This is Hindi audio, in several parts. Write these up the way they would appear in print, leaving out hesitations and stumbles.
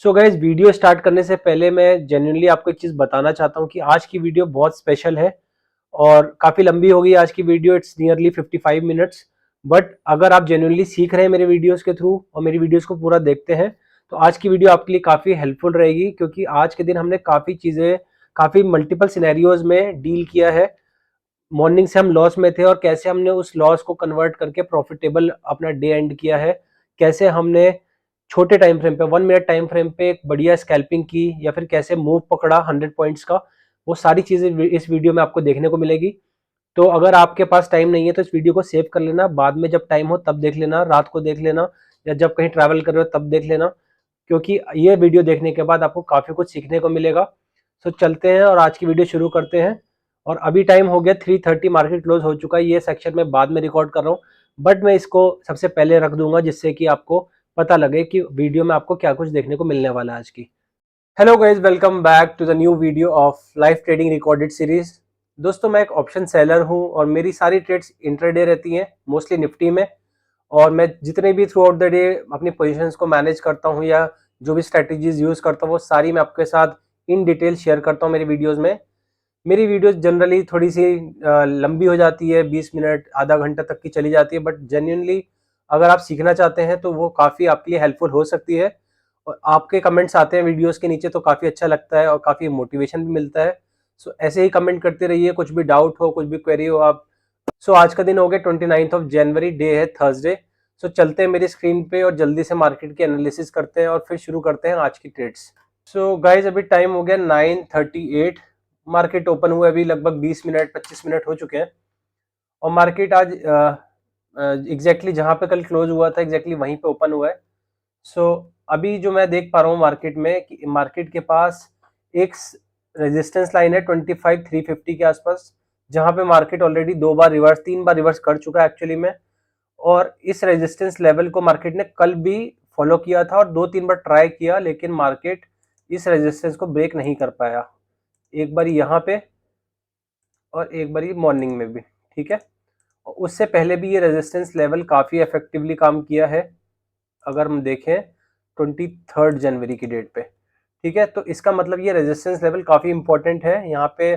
सो गाइस, वीडियो स्टार्ट करने से पहले मैं जेन्युइनली आपको एक चीज़ बताना चाहता हूँ कि आज की वीडियो बहुत स्पेशल है और काफ़ी लंबी होगी आज की video. It's nearly 55 minutes. But अगर आप जेन्युइनली सीख रहे हैं मेरे वीडियोस के थ्रू और मेरी वीडियोस को पूरा देखते हैं तो आज की वीडियो आपके लिए काफ़ी हेल्पफुल रहेगी, क्योंकि आज के दिन हमने काफ़ी चीज़ें, काफ़ी मल्टीपल सिनेरियोज में डील किया है। मॉर्निंग से हम लॉस में थे और कैसे हमने उस लॉस को कन्वर्ट करके प्रॉफिटेबल अपना डे एंड किया है। कैसे हमने छोटे टाइम फ्रेम पे, 1 मिनट टाइम फ्रेम पे एक बढ़िया स्कैल्पिंग की, या फिर कैसे मूव पकड़ा 100 पॉइंट्स का। वो सारी चीज़ें इस वीडियो में आपको देखने को मिलेगी। तो अगर आपके पास टाइम नहीं है तो इस वीडियो को सेव कर लेना, बाद में जब टाइम हो तब देख लेना, रात को देख लेना, या जब कहीं ट्रैवल कर रहे हो तब देख लेना, क्योंकि ये वीडियो देखने के बाद आपको काफ़ी कुछ सीखने को मिलेगा। सो चलते हैं और आज की वीडियो शुरू करते हैं। और अभी टाइम हो गया 3:30, मार्केट क्लोज हो चुका है। ये सेक्शन मैं बाद में रिकॉर्ड कर रहा हूँ, बट मैं इसको सबसे पहले रख दूंगा जिससे कि आपको पता लगे कि वीडियो में आपको क्या कुछ देखने को मिलने वाला है आज की। Hello guys, welcome back to the new video of live trading recorded series. दोस्तों, मैं एक ऑप्शन सेलर हूं और मेरी सारी ट्रेड्स इंट्राडे रहती हैं, मोस्टली निफ्टी में। और मैं जितने भी थ्रू आउट द डे अपनी पोजीशंस को मैनेज करता हूं या जो भी स्ट्रेटजीज यूज करता हूं वो सारी मैं आपके साथ इन डिटेल शेयर करता हूं मेरी वीडियोस में। मेरी वीडियोस जनरली थोड़ी सी लंबी हो जाती है, 20 मिनट आधा घंटा तक की चली जाती है, बट जेन्युइनली अगर आप सीखना चाहते हैं तो वो काफ़ी आपके लिए हेल्पफुल हो सकती है। और आपके कमेंट्स आते हैं वीडियोस के नीचे तो काफ़ी अच्छा लगता है और काफ़ी मोटिवेशन भी मिलता है। सो ऐसे ही कमेंट करते रहिए, कुछ भी डाउट हो, कुछ भी क्वेरी हो आप। सो आज का दिन हो गया 29 जनवरी, डे है थर्सडे। सो चलते हैं मेरी स्क्रीन पे और जल्दी से मार्केट की एनालिसिस करते हैं और फिर शुरू करते हैं आज की ट्रेड्स। सो गाइज, अभी टाइम हो गया 9:38। मार्केट ओपन हुए अभी लगभग 20 मिनट 25 मिनट हो चुके हैं। और मार्केट आज एग्जैक्टली जहाँ पे कल क्लोज हुआ था एग्जैक्टली वहीं पे ओपन हुआ है। सो अभी जो मैं देख पा रहा हूँ मार्केट में कि मार्केट के पास एक रेजिस्टेंस लाइन है 25,350 के आसपास, जहाँ पे मार्केट ऑलरेडी 2 बार रिवर्स, 3 बार रिवर्स कर चुका है एक्चुअली में। और इस रेजिस्टेंस लेवल को मार्केट ने कल भी फॉलो किया था और 2-3 बार ट्राई किया, लेकिन मार्केट इस रेजिस्टेंस को ब्रेक नहीं कर पाया। एक बार यहाँ पे और एक बार मॉर्निंग में भी, ठीक है। और उससे पहले भी ये रेजिस्टेंस लेवल काफ़ी इफेक्टिवली काम किया है, अगर हम देखें 23 जनवरी की डेट पे, ठीक है। तो इसका मतलब ये रेजिस्टेंस लेवल काफ़ी इंपॉर्टेंट है। यहाँ पे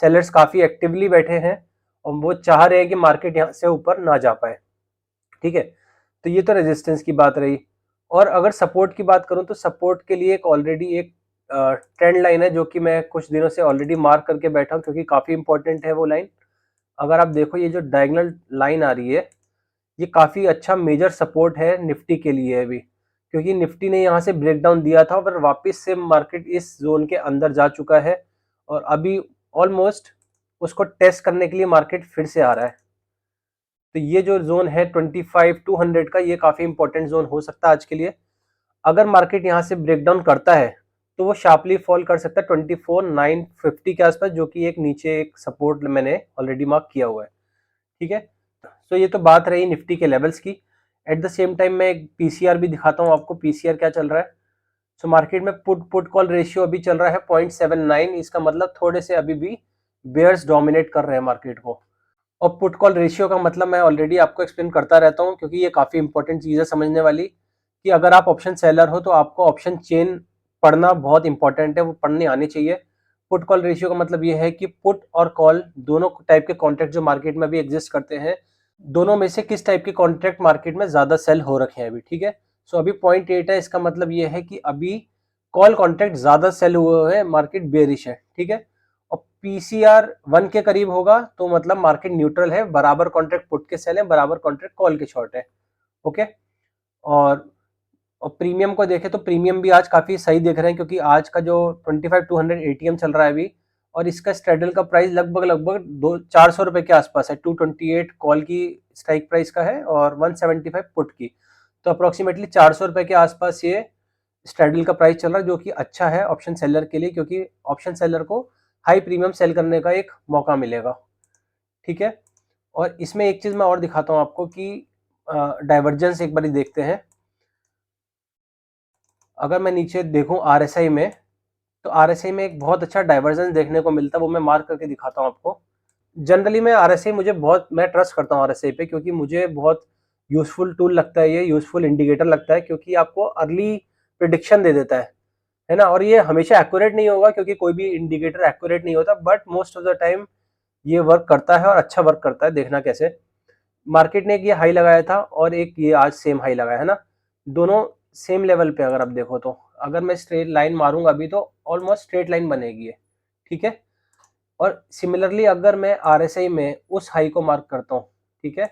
सेलर्स काफ़ी एक्टिवली बैठे हैं और वो चाह रहे हैं कि मार्केट यहाँ से ऊपर ना जा पाए, ठीक है। तो ये तो रेजिस्टेंस की बात रही। और अगर सपोर्ट की बात करूं तो सपोर्ट के लिए एक ऑलरेडी एक ट्रेंड लाइन है जो कि मैं कुछ दिनों से ऑलरेडी मार्क करके बैठा हूं, क्योंकि काफ़ी इंपॉर्टेंट है वो लाइन। अगर आप देखो, ये जो डायगोनल लाइन आ रही है ये काफ़ी अच्छा मेजर सपोर्ट है निफ्टी के लिए अभी, क्योंकि निफ्टी ने यहाँ से ब्रेकडाउन दिया था पर वापस से मार्केट इस जोन के अंदर जा चुका है। और अभी ऑलमोस्ट उसको टेस्ट करने के लिए मार्केट फिर से आ रहा है। तो ये जो जोन है 25,200 का, ये काफ़ी इंपॉर्टेंट जोन हो सकता है आज के लिए। अगर मार्केट यहाँ से ब्रेकडाउन करता है तो वो शार्पली फॉल कर सकता है 24,950 के आसपास, जो कि एक नीचे एक सपोर्ट मैंने ऑलरेडी मार्क किया हुआ है, ठीक है। तो ये तो बात रही निफ्टी के लेवल्स की। एट द सेम टाइम मैं एक पीसीआर भी दिखाता हूँ आपको, पीसीआर क्या चल रहा है। सो मार्केट में पुट पुट कॉल रेशियो अभी चल रहा है 0.79। इसका मतलब थोड़े से अभी भी बेयर्स डोमिनेट कर रहे हैं मार्केट को। और पुट कॉल रेशियो का मतलब मैं ऑलरेडी आपको एक्सप्लेन करता रहता हूँ, क्योंकि ये काफ़ी इंपॉर्टेंट चीज़ है समझने वाली, कि अगर आप ऑप्शन सेलर हो तो आपको ऑप्शन चेन पढ़ना बहुत इंपॉर्टेंट है, वो पढ़ने आनी चाहिए। पुट कॉल रेशियो का मतलब ये है कि पुट और कॉल दोनों टाइप के कॉन्ट्रैक्ट जो मार्केट में भी एग्जिस्ट करते हैं, दोनों में से किस टाइप के कॉन्ट्रैक्ट मार्केट में ज़्यादा सेल हो रखे हैं अभी, ठीक है। सो अभी 0.8 है, इसका मतलब ये है कि अभी कॉल कॉन्ट्रैक्ट ज़्यादा सेल हुए हैं, मार्केट बेरिश है, ठीक है। और पीसीआर 1 के करीब होगा तो मतलब मार्केट न्यूट्रल है, बराबर कॉन्ट्रैक्ट पुट के सेल है, बराबर कॉन्ट्रैक्ट कॉल के शॉर्ट है, ओके। और और प्रीमियम को देखें तो प्रीमियम भी आज काफ़ी सही दिख रहे हैं, क्योंकि आज का जो 25,200 एटीएम चल रहा है अभी, और इसका स्ट्रेडल का प्राइस लगभग लगभग 400 रुपये के आसपास है। 228 कॉल की स्ट्राइक प्राइस का है और 175 पुट की, तो अप्रोक्सीमेटली 400 रुपये के आसपास ये स्ट्रेडल का प्राइस चल रहा है, जो कि अच्छा है ऑप्शन सेलर के लिए, क्योंकि ऑप्शन सेलर को हाई प्रीमियम सेल करने का एक मौका मिलेगा, ठीक है। और इसमें एक चीज़ मैं और दिखाता हूँ आपको कि डाइवर्जेंस एक बार देखते हैं। अगर मैं नीचे देखूं आरएसआई में, तो आरएसआई में एक बहुत अच्छा डाइवर्जेंस देखने को मिलता है, वो मैं मार्क करके दिखाता हूं आपको। जनरली मैं आरएसआई मैं ट्रस्ट करता हूं आरएसआई पे, क्योंकि मुझे बहुत यूजफुल टूल लगता है, ये यूजफुल इंडिकेटर लगता है, क्योंकि आपको अर्ली प्रिडिक्शन दे देता है है ना। और ये हमेशा एक्यूरेट नहीं होगा क्योंकि कोई भी इंडिकेटर एक्यूरेट नहीं होता, but most of the time ये वर्क करता है और अच्छा वर्क करता है। देखना कैसे, मार्केट ने एक ये हाई लगाया था और एक ये आज सेम हाई लगाया है ना, दोनों सेम लेवल पे अगर आप देखो तो, अगर मैं स्ट्रेट लाइन मारूंगा अभी तो ऑलमोस्ट स्ट्रेट लाइन बनेगी ये, ठीक है। और सिमिलरली अगर मैं आरएसआई में उस हाई को मार्क करता हूँ, ठीक है,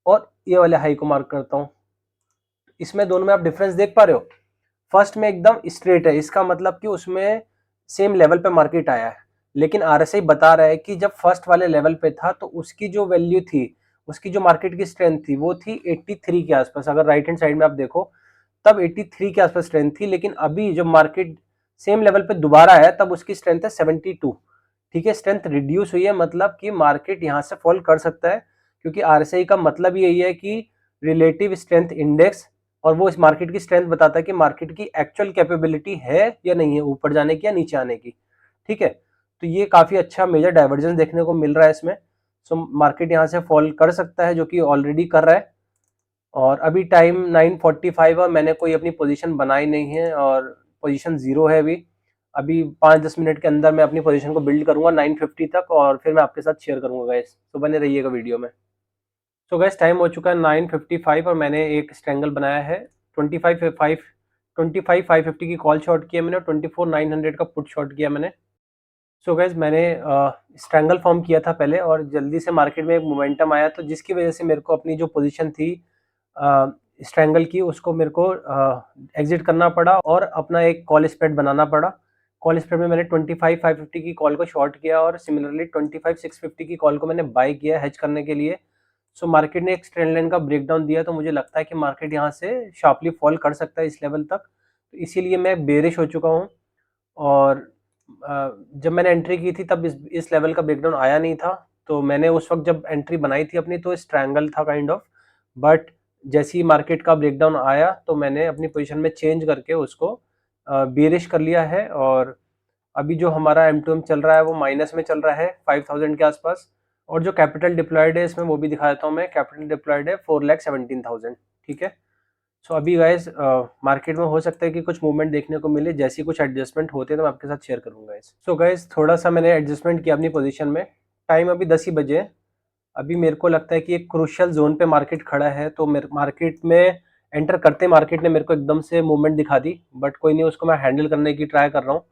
और ये वाले हाई को मार्क करता हूँ, इसमें दोनों में आप डिफरेंस देख पा रहे हो। फर्स्ट में एकदम स्ट्रेट है, इसका मतलब कि उसमें सेम लेवल पे मार्केट आया है, लेकिन आरएसआई बता रहा है कि जब फर्स्ट वाले लेवल पे था तो उसकी जो वैल्यू थी, उसकी जो मार्केट की स्ट्रेंथ थी वो थी 83 के आसपास। अगर राइट हैंड साइड में आप देखो तब 83 के आसपास स्ट्रेंथ थी, लेकिन अभी जब मार्केट सेम लेवल पे दोबारा है तब उसकी स्ट्रेंथ है 72। ठीक है, स्ट्रेंथ रिड्यूस हुई है, मतलब कि मार्केट यहाँ से फॉल कर सकता है, क्योंकि आरएसआई का मतलब यही है कि रिलेटिव स्ट्रेंथ इंडेक्स, और वो इस मार्केट की स्ट्रेंथ बताता है कि मार्केट की एक्चुअल कैपेबिलिटी है या नहीं है ऊपर जाने की या नीचे आने की। ठीक है, तो ये काफी अच्छा मेजर डाइवर्जेंस देखने को मिल रहा है इसमें। सो मार्केट यहाँ से फॉल कर सकता है, जो कि ऑलरेडी कर रहा है। और अभी टाइम 9:45 है, मैंने कोई अपनी पोजीशन बनाई नहीं है और पोजीशन जीरो है अभी। अभी 5-10 मिनट के अंदर मैं अपनी पोजीशन को बिल्ड करूंगा 9:50 तक, और फिर मैं आपके साथ शेयर करूंगा गाइस, तो बने रहिएगा वीडियो में। सो गाइस टाइम हो चुका है 9:55 और मैंने एक स्ट्रैंगल बनाया है 25,550 की कॉल शॉट किया मैंने, 24,900 का पुट शॉट किया मैंने। सो गाइस मैंने स्ट्रैंगल फॉर्म किया था पहले, और जल्दी से मार्केट में एक मोमेंटम आया, तो जिसकी वजह से मेरे को अपनी जो पोजीशन थी स्ट्रैंगल की, उसको मेरे को एग्जिट करना पड़ा और अपना एक कॉल स्प्रेड बनाना पड़ा। कॉल स्प्रेड में मैंने 25,550 की कॉल को शॉर्ट किया और सिमिलरली 25,650 की कॉल को मैंने बाय किया हेज करने के लिए। सो मार्केट ने एक ट्रेंड लाइन का ब्रेकडाउन दिया, तो मुझे लगता है कि मार्केट यहाँ से शार्पली फॉल कर सकता है इस लेवल तक, तो इसीलिए मैं बेरिश हो चुका हूँ। और जब मैंने एंट्री की थी तब इस लेवल का ब्रेकडाउन आया नहीं था, तो मैंने उस वक्त जब एंट्री बनाई थी अपनी तो स्ट्रैंगल था काइंड ऑफ। बट जैसे ही मार्केट का ब्रेकडाउन आया तो मैंने अपनी पोजीशन में चेंज करके उसको बेरिश कर लिया है, और अभी जो हमारा M2M चल रहा है वो माइनस में चल रहा है 5,000 के आसपास। और जो कैपिटल डिप्लॉयड है इसमें वो भी दिखा देता हूँ मैं, कैपिटल डिप्लॉयड है 4,17,000। ठीक है, सो अभी गाइस मार्केट में हो सकता है कि कुछ मूवमेंट देखने को मिले, जैसी कुछ एडजस्टमेंट होते हैं तो मैं आपके साथ शेयर करूंगा गाइस। सो गाइस थोड़ा सा मैंने एडजस्टमेंट किया अपनी पोजीशन में। टाइम अभी 10 ही बजे है। अभी मेरे को लगता है कि एक क्रूशियल जोन पे मार्केट खड़ा है, तो मेरे मार्केट में एंटर करते मार्केट ने मेरे को एकदम से मूवमेंट दिखा दी, बट कोई नहीं, उसको मैं हैंडल करने की ट्राई कर रहा हूँ।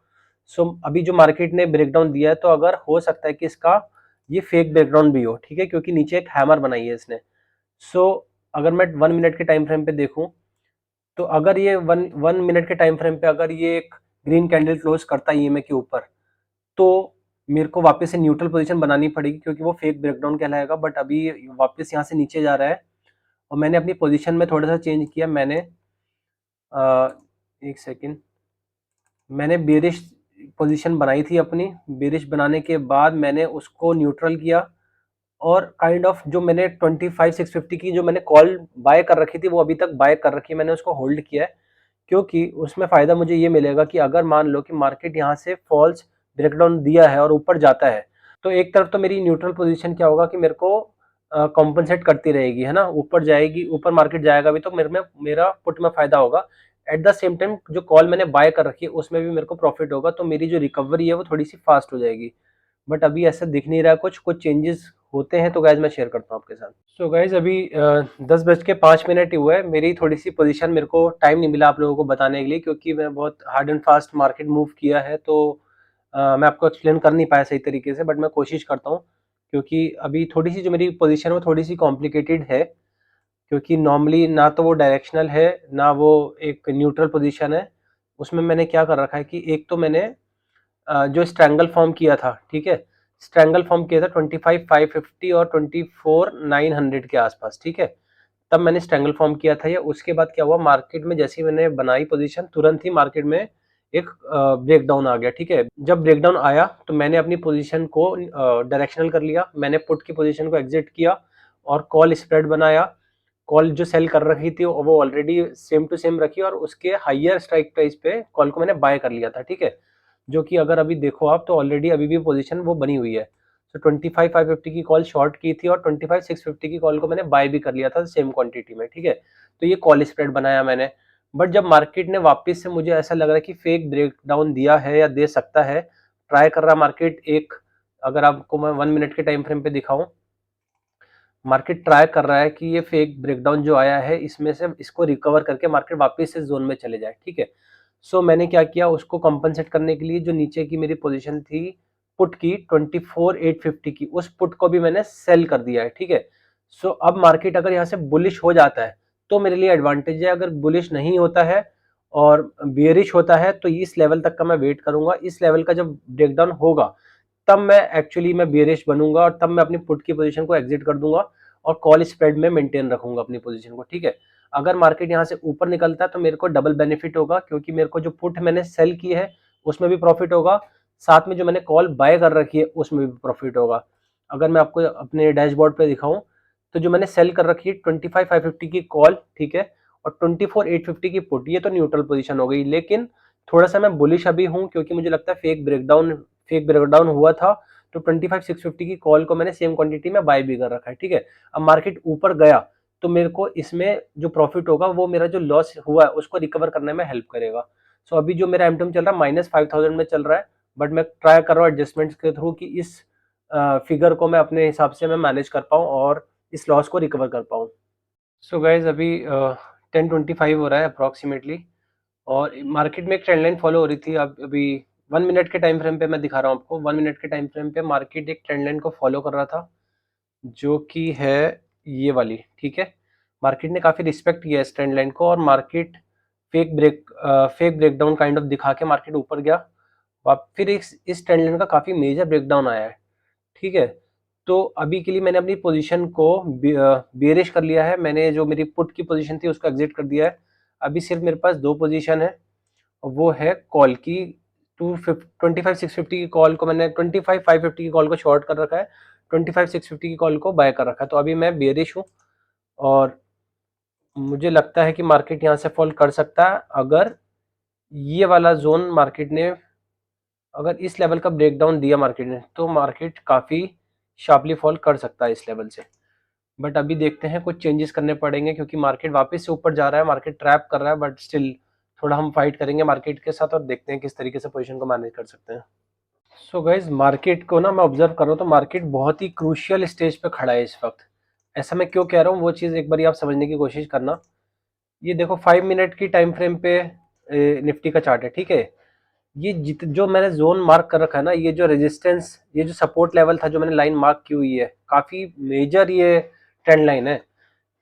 सो अभी जो मार्केट ने ब्रेकडाउन दिया है, तो अगर हो सकता है कि इसका ये फेक ब्रेकडाउन भी हो, ठीक है, क्योंकि नीचे एक हैमर बनाई है इसने। सो अगर मैं 1 मिनट के टाइम फ्रेम पे देखूं, तो अगर ये वन मिनट के टाइम फ्रेम पे अगर ये एक ग्रीन कैंडल क्लोज करता है ईएमए के ऊपर, तो मेरे को वापस से न्यूट्रल पोजीशन बनानी पड़ेगी, क्योंकि वो फेक ब्रेकडाउन कहलाएगा। बट अभी वापस यहाँ से नीचे जा रहा है, और मैंने अपनी पोजीशन में थोड़ा सा चेंज किया। मैंने एक सेकेंड, मैंने बेरिश पोजीशन बनाई थी अपनी, बेरिश बनाने के बाद मैंने उसको न्यूट्रल किया, और काइंड ऑफ जो मैंने 25,650 की जो मैंने कॉल बाय कर रखी थी वो अभी तक बाय कर रखी है, मैंने उसको होल्ड किया है। क्योंकि उसमें फ़ायदा मुझे ये मिलेगा कि अगर मान लो कि मार्केट यहाँ से फॉल्स ब्रेकडाउन दिया है और ऊपर जाता है, तो एक तरफ तो मेरी न्यूट्रल पोजीशन क्या होगा कि मेरे को कॉम्पनसेट करती रहेगी, है ना, ऊपर जाएगी, ऊपर मार्केट जाएगा भी तो मेरा पुट में फ़ायदा होगा। एट द सेम टाइम जो कॉल मैंने बाय कर रखी है उसमें भी मेरे को प्रॉफिट होगा, तो मेरी जो रिकवरी है वो थोड़ी सी फास्ट हो जाएगी। बट अभी ऐसा दिख नहीं रहा, कुछ चेंजेस होते हैं तो गाइज मैं शेयर करता हूँ आपके साथ। सो गाइज अभी 10:05 ही हुआ है। मेरी थोड़ी सी पोजीशन, मेरे को टाइम नहीं मिला आप लोगों को बताने के लिए, क्योंकि मैं बहुत hard and fast market move किया है, तो मैं आपको एक्सप्लेन कर नहीं पाया सही तरीके से, बट मैं कोशिश करता हूँ। क्योंकि अभी थोड़ी सी जो मेरी पोजीशन है वो थोड़ी सी कॉम्प्लिकेटेड है, क्योंकि नॉर्मली ना तो वो डायरेक्शनल है ना वो एक न्यूट्रल पोजीशन है। उसमें मैंने क्या कर रखा है कि एक तो मैंने जो स्ट्रैंगल फॉर्म किया था, ठीक है, स्ट्रैंगल फॉर्म किया था 25,550 और 24,900 के आसपास, ठीक है, तब मैंने स्ट्रैंगल फॉर्म किया था ये। उसके बाद क्या हुआ, मार्केट में जैसे ही मैंने बनाई पोजीशन तुरंत ही मार्केट में एक ब्रेकडाउन आ गया, ठीक है। जब ब्रेकडाउन आया तो मैंने अपनी पोजीशन को डायरेक्शनल कर लिया, मैंने पुट की पोजीशन को एग्जिट किया और कॉल स्प्रेड बनाया। कॉल जो सेल कर रखी थी वो ऑलरेडी सेम टू सेम रखी, और उसके हाइयर स्ट्राइक प्राइस पे कॉल को मैंने बाय कर लिया था, ठीक है। जो कि अगर अभी देखो आप तो ऑलरेडी अभी भी पोजीशन वो बनी हुई है। तो 25,550 की कॉल शॉर्ट की थी और 25,650 की कॉल को मैंने बाय भी कर लिया था सेम क्वांटिटी में, ठीक है। तो ये कॉल स्प्रेड बनाया मैंने। बट जब मार्केट ने वापस से, मुझे ऐसा लग रहा है कि फेक ब्रेकडाउन दिया है या दे सकता है, ट्राई कर रहा मार्केट एक, अगर आपको मैं 1 मिनट के टाइम फ्रेम पे दिखाऊं, मार्केट ट्राई कर रहा है कि ये फेक ब्रेकडाउन जो आया है इसमें से इसको रिकवर करके मार्केट वापस से जोन में चले जाए, ठीक है। सो मैंने क्या किया, उसको कंपनसेट करने के लिए जो नीचे की मेरी पोजीशन थी पुट की 24,850 की, उस पुट को भी मैंने सेल कर दिया है, ठीक है। सो अब मार्केट अगर यहाँ से बुलिश हो जाता है तो मेरे लिए एडवांटेज है, अगर बुलिश नहीं होता है और बियरिश होता है तो इस लेवल तक का मैं वेट करूंगा, इस लेवल का जब ब्रेकडाउन होगा तब मैं एक्चुअली मैं बियरिश बनूंगा और तब मैं अपनी पुट की पोजीशन को एग्जिट कर दूंगा और कॉल स्प्रेड में मेंटेन रखूंगा अपनी पोजीशन को, ठीक है। अगर मार्केट यहाँ से ऊपर निकलता है तो मेरे को डबल बेनिफिट होगा, क्योंकि मेरे को जो पुट मैंने सेल की है उसमें भी प्रॉफिट होगा, साथ में जो मैंने कॉल बाय कर रखी है उसमें भी प्रॉफिट होगा। अगर मैं आपको अपने डैशबोर्ड पे दिखाऊं तो जो मैंने सेल कर रखी है 25,550 की कॉल, ठीक है, और 24,850 की पुट, ये तो न्यूट्रल पोजीशन हो गई, लेकिन थोड़ा सा मैं बुलिश अभी हूं क्योंकि मुझे लगता है फेक ब्रेकडाउन हुआ था, तो 25,650 की कॉल को मैंने सेम क्वांटिटी में बाय भी कर रखा है, ठीक है। अब मार्केट ऊपर गया तो मेरे को इसमें जो प्रॉफिट होगा वो मेरा जो लॉस हुआ है उसको रिकवर करने में हेल्प करेगा। सो अभी जो मेरा एमटम चल रहा है -5,000 में चल रहा है, बट मैं ट्राई कर रहा हूँ एडजस्टमेंट्स के थ्रू कि इस फिगर को मैं अपने हिसाब से मैं मैनेज कर पाऊँ और इस लॉस को रिकवर कर पाऊँ। सो गाइज अभी 10:25 हो रहा है अप्रॉक्सीमेटली, और मार्केट में एक ट्रेंड लाइन फॉलो हो रही थी। अब अभी 1 मिनट के टाइम फ्रेम पे मैं दिखा रहा हूँ आपको, 1 मिनट के टाइम फ्रेम पे मार्केट एक ट्रेंड लाइन को फॉलो कर रहा था जो कि है ये वाली, ठीक है। मार्केट ने काफ़ी रिस्पेक्ट किया इस ट्रेंड लाइन को और market fake breakdown kind of दिखा के मार्केट ऊपर गया। फिर इस ट्रेंड लाइन का काफ़ी मेजर ब्रेकडाउन आया है, ठीक है। तो अभी के लिए मैंने अपनी पोजीशन को बेयरिश कर लिया है, मैंने जो मेरी पुट की पोजीशन थी उसको एग्जिट कर दिया है। अभी सिर्फ मेरे पास दो पोजीशन है, वो है कॉल की। 25,650 की कॉल को मैंने 25,550 की कॉल को शॉर्ट कर रखा है, 25,650 की कॉल को बाय कर रखा है। तो अभी मैं बेयरिश हूँ और मुझे लगता है कि मार्केट यहाँ से फॉल कर सकता है, अगर ये वाला जोन मार्केट ने, अगर इस लेवल का ब्रेकडाउन दिया मार्केट ने तो मार्केट काफ़ी शार्पली फॉल कर सकता है इस लेवल से। बट अभी देखते हैं, कुछ चेंजेस करने पड़ेंगे क्योंकि मार्केट वापस से ऊपर जा रहा है, मार्केट ट्रैप कर रहा है, बट स्टिल थोड़ा हम फाइट करेंगे मार्केट के साथ और देखते हैं किस तरीके से पोजीशन को मैनेज कर सकते हैं। सो गाइज मार्केट को ना मैं ऑब्जर्व कर रहा हूँ तो मार्केट बहुत ही क्रूशियल स्टेज पे खड़ा है इस वक्त। ऐसा मैं क्यों कह रहा हूँ वो चीज़ एक बार आप समझने की कोशिश करना। ये देखो 5 मिनट की टाइम फ्रेम पे निफ्टी का चार्ट है, ठीक है। ये जो मैंने जोन मार्क कर रखा है ना, ये जो रेजिस्टेंस, ये जो सपोर्ट लेवल था जो मैंने लाइन मार्क की हुई है, काफी मेजर ये ट्रेंड लाइन है।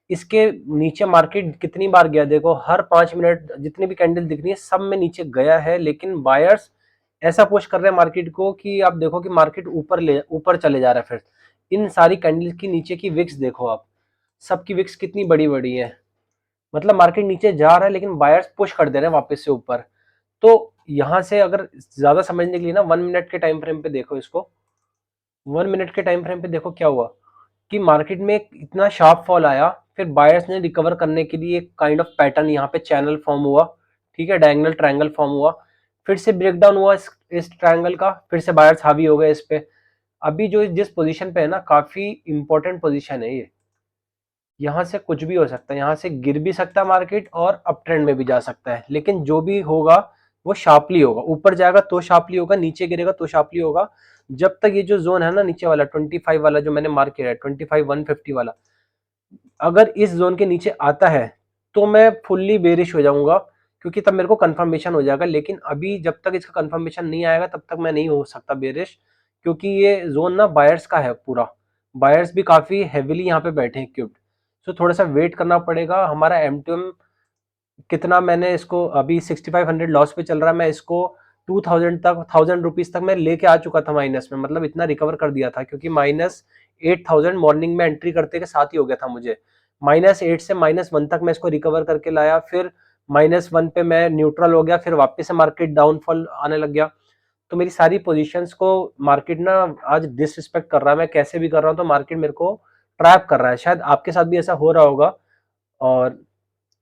इसके नीचे मार्केट कितनी बार गया देखो, हर 5 मिनट जितनी भी कैंडल दिख रही है सब में नीचे गया है, लेकिन बायर्स ऐसा पुश कर रहे हैं मार्केट को कि आप देखो कि मार्केट ऊपर चले जा रहा है। फिर इन सारी कैंडल की नीचे की विक्स देखो आप, सबकी विक्स कितनी बड़ी बड़ी है, मतलब मार्केट नीचे जा रहा है लेकिन बायर्स पुश कर दे रहे हैं वापस से ऊपर। तो यहां से अगर ज्यादा समझने के लिए ना 1 मिनट के टाइम फ्रेम पे देखो इसको, 1 मिनट के टाइम फ्रेम पे देखो क्या हुआ कि मार्केट में इतना शार्प फॉल आया, फिर बायर्स ने रिकवर करने के लिए एक काइंड ऑफ पैटर्न यहाँ पे चैनल फॉर्म हुआ, ठीक है, डायगोनल ट्रायंगल फॉर्म हुआ, फिर से ब्रेकडाउन हुआ इस ट्रायंगल का, फिर से बायर्स हावी हो गए इस पे। अभी जो जिस पोजीशन पे है ना, काफी इंपॉर्टेंट पोजीशन है ये, यहाँ से कुछ भी हो सकता है, यहाँ से गिर भी सकता है मार्केट और अप ट्रेंड में भी जा सकता है, लेकिन जो भी होगा वो शार्पली होगा, ऊपर जाएगा तो शार्पली होगा, नीचे गिरेगा तो शार्पली होगा। जब तक ये जो जोन है ना नीचे वाला 25 वाला जो मैंने मार्क किया है, 25,150 वाला, अगर इस जोन के नीचे आता है तो मैं फुल्ली बेरिश हो जाऊंगा, क्योंकि तब मेरे को कंफर्मेशन हो जाएगा। लेकिन अभी जब तक इसका कंफर्मेशन नहीं आएगा तब तक मैं नहीं हो सकता बेरिश, क्योंकि ये जोन ना बायर्स का है पूरा, बायर्स भी काफी हैविली यहाँ पे बैठे हैं क्यूब्ड। सो थोड़ा सा वेट करना पड़ेगा। हमारा एमटीएम कितना, मैंने इसको अभी 6500 लॉस पे चल रहा है, मैं इसको 2000 तक, 1000 रुपीज तक मैं लेके आ चुका था माइनस में, मतलब इतना रिकवर कर दिया था, क्योंकि -8000 मॉर्निंग में एंट्री करते के साथ ही हो गया था मुझे। -8 से -1 तक मैं इसको रिकवर करके लाया, फिर -1 पे मैं न्यूट्रल हो गया, फिर वापस से मार्केट डाउनफॉल आने लग गया। तो मेरी सारी पोजीशंस को मार्केट ना आज डिसरिस्पेक्ट कर रहा है, मैं कैसे भी कर रहा हूँ तो मार्केट मेरे को ट्रैप कर रहा है। शायद आपके साथ भी ऐसा हो रहा होगा, और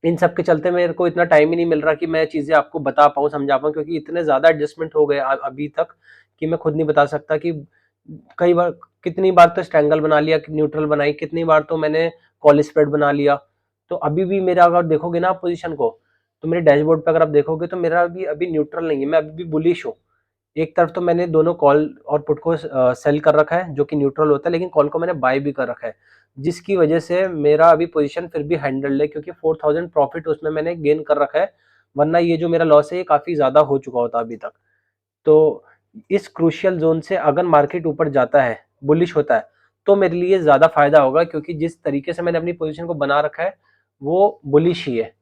इन सब के चलते मेरे को इतना टाइम ही नहीं मिल रहा कि मैं चीज़ें आपको बता पाऊँ, समझा पाऊँ, क्योंकि इतने ज़्यादा एडजस्टमेंट हो गए अभी तक कि मैं खुद नहीं बता सकता कि कई बार, कितनी बार तो स्ट्रैंगल बना लिया, न्यूट्रल बनाई, कितनी बार तो मैंने कॉल स्प्रेड बना लिया। तो अभी भी मेरा अगर देखोगे ना आप पोजीशन को, तो मेरे डैशबोर्ड पे अगर आप देखोगे तो मेरा अभी अभी न्यूट्रल नहीं है, मैं अभी भी बुलिश हूँ। एक तरफ तो मैंने दोनों कॉल और पुट को सेल कर रखा है जो कि न्यूट्रल होता है, लेकिन कॉल को मैंने बाय भी कर रखा है, जिसकी वजह से मेरा अभी पोजीशन फिर भी हैंडल्ड है, क्योंकि 4000 प्रॉफिट उसमें मैंने गेन कर रखा है, वरना ये जो मेरा लॉस है ये काफ़ी ज़्यादा हो चुका होता अभी तक। तो इस क्रूशियल जोन से अगर मार्केट ऊपर जाता है, बुलिश होता है, तो मेरे लिए ज़्यादा फायदा होगा, क्योंकि जिस तरीके से मैंने अपनी पोजीशन को बना रखा है वो बुलिश ही है।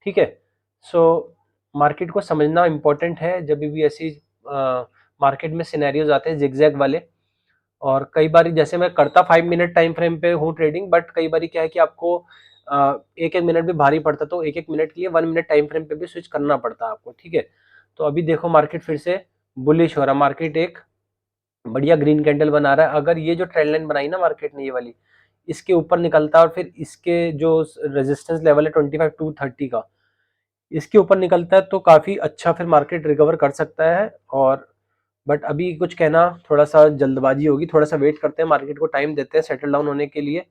ठीक है, सो मार्केट को समझना इंपॉर्टेंट है जब भी ऐसी मार्केट में सिनेरियोज आते हैं जिगजैग वाले। और कई बार जैसे मैं करता 5 मिनट टाइम फ्रेम पे हूँ ट्रेडिंग, बट कई बार क्या है कि आपको एक एक मिनट भी भारी पड़ता, तो एक एक मिनट के लिए 1 मिनट टाइम फ्रेम पे भी स्विच करना पड़ता है आपको। ठीक है, तो अभी देखो मार्केट फिर से बुलिश हो रहा, मार्केट एक बढ़िया ग्रीन कैंडल बना रहा है। अगर ये जो ट्रेंड लाइन बनाई ना मार्केट ने, ये वाली, इसके ऊपर निकलता है और फिर इसके जो रेजिस्टेंस लेवल है 25 to 30 का, इसके ऊपर निकलता है तो काफ़ी अच्छा फिर मार्केट रिकवर कर सकता है। और बट अभी कुछ कहना थोड़ा सा जल्दबाजी होगी, थोड़ा सा वेट करते हैं, मार्केट को टाइम देते हैं सेटल डाउन होने के लिए।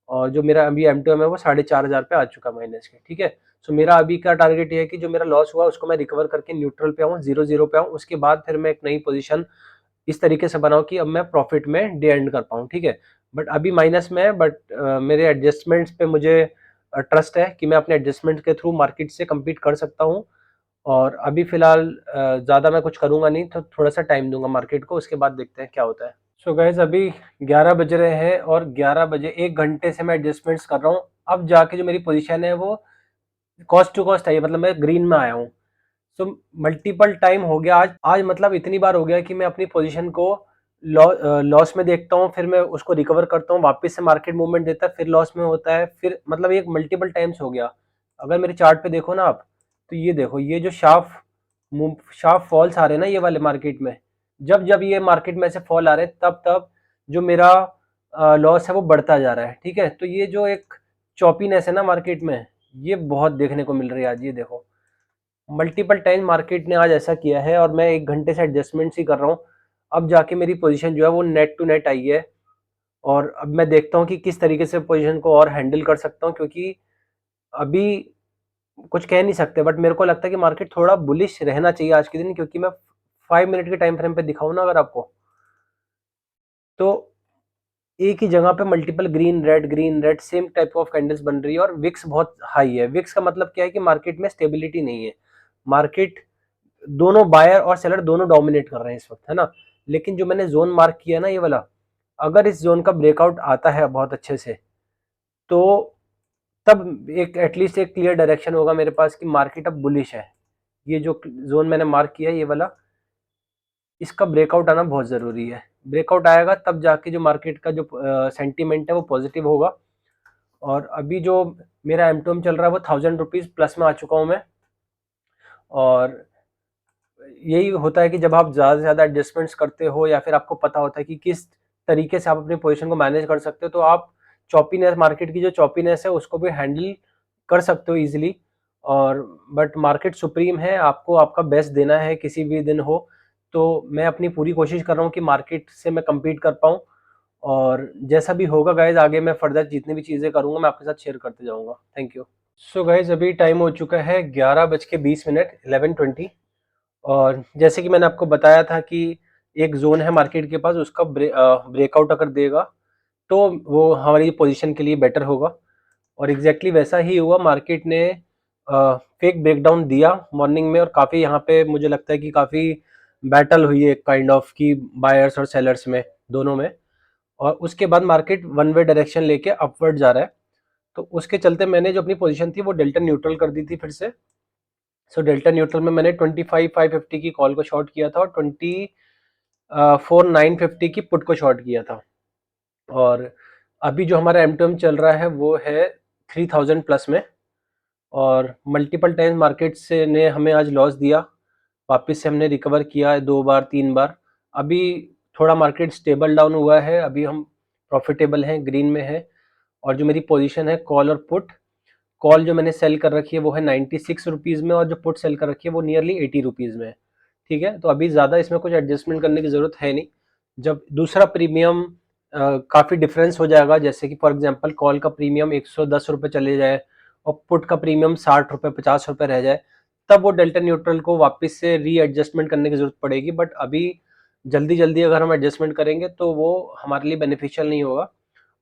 और जो मेरा अभी M2M है वो 4500 पे आ चुका माइनस के। ठीक है, सो मेरा अभी का टारगेट ये है कि जो मेरा लॉस हुआ उसको मैं रिकवर करके न्यूट्रल पे आऊँ, 0-0 पे आऊँ, उसके बाद फिर मैं एक नई पोजीशन इस तरीके से बनाऊँ कि अब मैं प्रॉफिट में डे एंड कर पाऊँ। ठीक है, बट अभी माइनस में है, बट मेरे एडजस्टमेंट्स पे मुझे ट्रस्ट है कि मैं अपने एडजस्टमेंट के थ्रू मार्केट से कम्पीट कर सकता हूँ। और अभी फिलहाल ज़्यादा मैं कुछ करूँगा नहीं, तो थोड़ा सा टाइम दूंगा मार्केट को, उसके बाद देखते हैं क्या होता है। सो गाइज अभी 11 बज रहे हैं और 11 बजे 1 घंटे से मैं एडजस्टमेंट्स कर रहा हूँ। अब जाके जो मेरी पोजीशन है वो कॉस्ट टू कॉस्ट आई है, मतलब मैं ग्रीन में आया हूँ। सो मल्टीपल टाइम हो गया आज आज मतलब इतनी बार हो गया कि मैं अपनी पोजीशन को लॉस में देखता हूँ, फिर मैं उसको रिकवर करता हूँ, वापस से मार्केट मूवमेंट देता है, फिर लॉस में होता है, फिर मतलब एक मल्टीपल टाइम्स हो गया। अगर मेरे चार्ट पे देखो ना आप, तो ये देखो, ये जो शार्प फॉल्स आ रहे हैं ना ये वाले मार्केट में, जब जब ये मार्केट में ऐसे फॉल आ रहे हैं तब तब जो मेरा लॉस है वो बढ़ता जा रहा है। ठीक है, तो ये जो एक चॉपीनेस है ना मार्केट में, ये बहुत देखने को मिल रही है आज। ये देखो मल्टीपल टाइम मार्केट ने आज ऐसा किया है और मैं 1 घंटे से एडजस्टमेंट्स ही कर रहा हूँ। अब जाके मेरी पोजीशन जो है वो नेट टू नेट आई है, और अब मैं देखता हूँ कि किस तरीके से पोजीशन को और हैंडल कर सकता हूँ, क्योंकि अभी कुछ कह नहीं सकते, बट मेरे को लगता है कि मार्केट थोड़ा बुलिश रहना चाहिए आज के दिन, क्योंकि मैं 5 मिनट के टाइम फ्रेम पे दिखाऊँ ना अगर आपको, तो एक ही जगह पे multiple green red same type of candles बन रही है, और विक्स बहुत हाई है। विक्स का मतलब क्या है कि मार्केट में स्टेबिलिटी नहीं है। मार्केट दोनों बायर और सेलर दोनों डोमिनेट कर रहे हैं इस वक्त, है ना। लेकिन जो मैंने जोन मार्क किया ना ये वाला, अगर इस जोन का ब्रेकआउट आता है बहुत अच्छे से, तो तब एक एटलीस्ट एक क्लियर डायरेक्शन होगा मेरे पास कि मार्केट अब बुलिश है। ये जो जोन मैंने मार्क किया है ये वाला, इसका ब्रेकआउट आना बहुत ज़रूरी है। ब्रेकआउट आएगा तब जाके जो मार्केट का जो सेंटीमेंट है वो पॉजिटिव होगा। और अभी जो मेरा M2M चल रहा है वो 1000 रुपीज़ प्लस में आ चुका हूँ मैं। और यही होता है कि जब आप ज़्यादा से ज़्यादा एडजस्टमेंट्स करते हो, या फिर आपको पता होता है कि किस तरीके से आप अपनी पोजीशन को मैनेज कर सकते हो, तो आप चॉपीनेस, मार्केट की जो चॉपीनेस है उसको भी हैंडल कर सकते हो इजीली। और बट मार्केट सुप्रीम है, आपको आपका बेस्ट देना है किसी भी दिन हो। तो मैं अपनी पूरी कोशिश कर रहा हूँ कि मार्केट से मैं कम्पीट कर पाऊँ। और जैसा भी होगा गाइज, आगे मैं फर्दर जितनी भी चीज़ें करूँगा मैं आपके साथ शेयर करते जाऊँगा। Thank you. सो गाइज अभी टाइम हो चुका है 11:20, 11:20। और जैसे कि मैंने आपको बताया था कि एक जोन है मार्केट के पास, उसका ब्रेकआउट अगर देगा तो वो हमारी पोजीशन के लिए बेटर होगा। और एग्जैक्टली वैसा ही हुआ, मार्केट ने फेक ब्रेकडाउन दिया मॉर्निंग में, और काफ़ी यहाँ पे मुझे लगता है कि काफ़ी बैटल हुई है काइंड ऑफ की बायर्स और सेलर्स में, दोनों में। और उसके बाद मार्केट वन वे डायरेक्शन लेके अपवर्ड जा रहा है, तो उसके चलते मैंने जो अपनी पोजीशन थी वो डेल्टा न्यूट्रल कर दी थी फिर से। सो डेल्टा न्यूट्रल में मैंने 25,550 की कॉल को शॉर्ट किया था और 24,950 की पुट को शॉर्ट किया था। और अभी जो हमारा M2M चल रहा है वो है 3000 प्लस में। और मल्टीपल टाइम्स मार्केट से ने हमें आज लॉस दिया, वापस से हमने रिकवर किया है 2 बार 3 बार। अभी थोड़ा मार्केट स्टेबल डाउन हुआ है, अभी हम प्रॉफिटेबल हैं, ग्रीन में है। और जो मेरी पोजीशन है कॉल और पुट, कॉल जो मैंने सेल कर रखी है वो है 96 रुपीज़ में, और जो पुट सेल कर रखी है वो नियरली 80 रुपीज़ में है। ठीक है, तो अभी ज़्यादा इसमें कुछ एडजस्टमेंट करने की ज़रूरत है नहीं। जब दूसरा प्रीमियम काफ़ी डिफरेंस हो जाएगा, जैसे कि फॉर एग्जांपल कॉल का प्रीमियम 110 रुपये चले जाए और पुट का प्रीमियम 60 रुपये 50 रुपये रह जाए, तब वो डेल्टा न्यूट्रल को वापस से रीएडजस्टमेंट करने की जरूरत पड़ेगी। बट अभी जल्दी जल्दी अगर हम एडजस्टमेंट करेंगे तो वो हमारे लिए बेनिफिशियल नहीं होगा,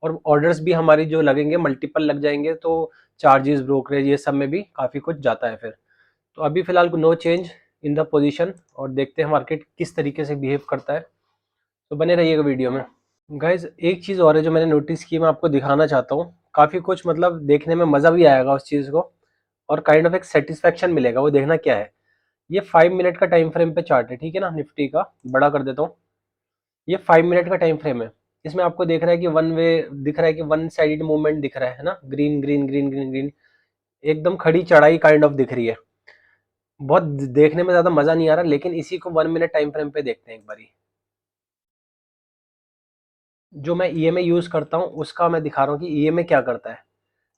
और ऑर्डर्स भी हमारी जो लगेंगे मल्टीपल लग जाएंगे, तो चार्जेस ब्रोकरेज ये सब में भी काफ़ी कुछ जाता है फिर। तो अभी फिलहाल no change in the position, और देखते हैं मार्केट किस तरीके से बिहेव करता है। तो बने रहिएगा वीडियो में। गाइज एक चीज़ और है जो मैंने नोटिस की, मैं आपको दिखाना चाहता हूँ। काफ़ी कुछ मतलब देखने में मज़ा भी आएगा उस चीज़ को, और काइंड ऑफ एक सेटिस्फेक्शन मिलेगा। वो देखना क्या है, ये 5 मिनट का टाइम फ्रेम पे चार्ट है, ठीक है ना। निफ्टी का बड़ा कर देता हूँ। ये 5 मिनट का टाइम फ्रेम है। इसमें आपको देख रहा है कि वन वे दिख रहा है, कि वन साइडेड मूवमेंट दिख रहा है ना, green green green green green, एकदम खड़ी चढ़ाई काइंड ऑफ दिख रही है। बहुत देखने में ज़्यादा मज़ा नहीं आ रहा, लेकिन इसी को 1 मिनट टाइम फ्रेम पे देखते हैं एक बारी। जो मैं ईएमए यूज़ करता हूँ उसका मैं दिखा रहा हूँ कि ईएमए क्या करता है।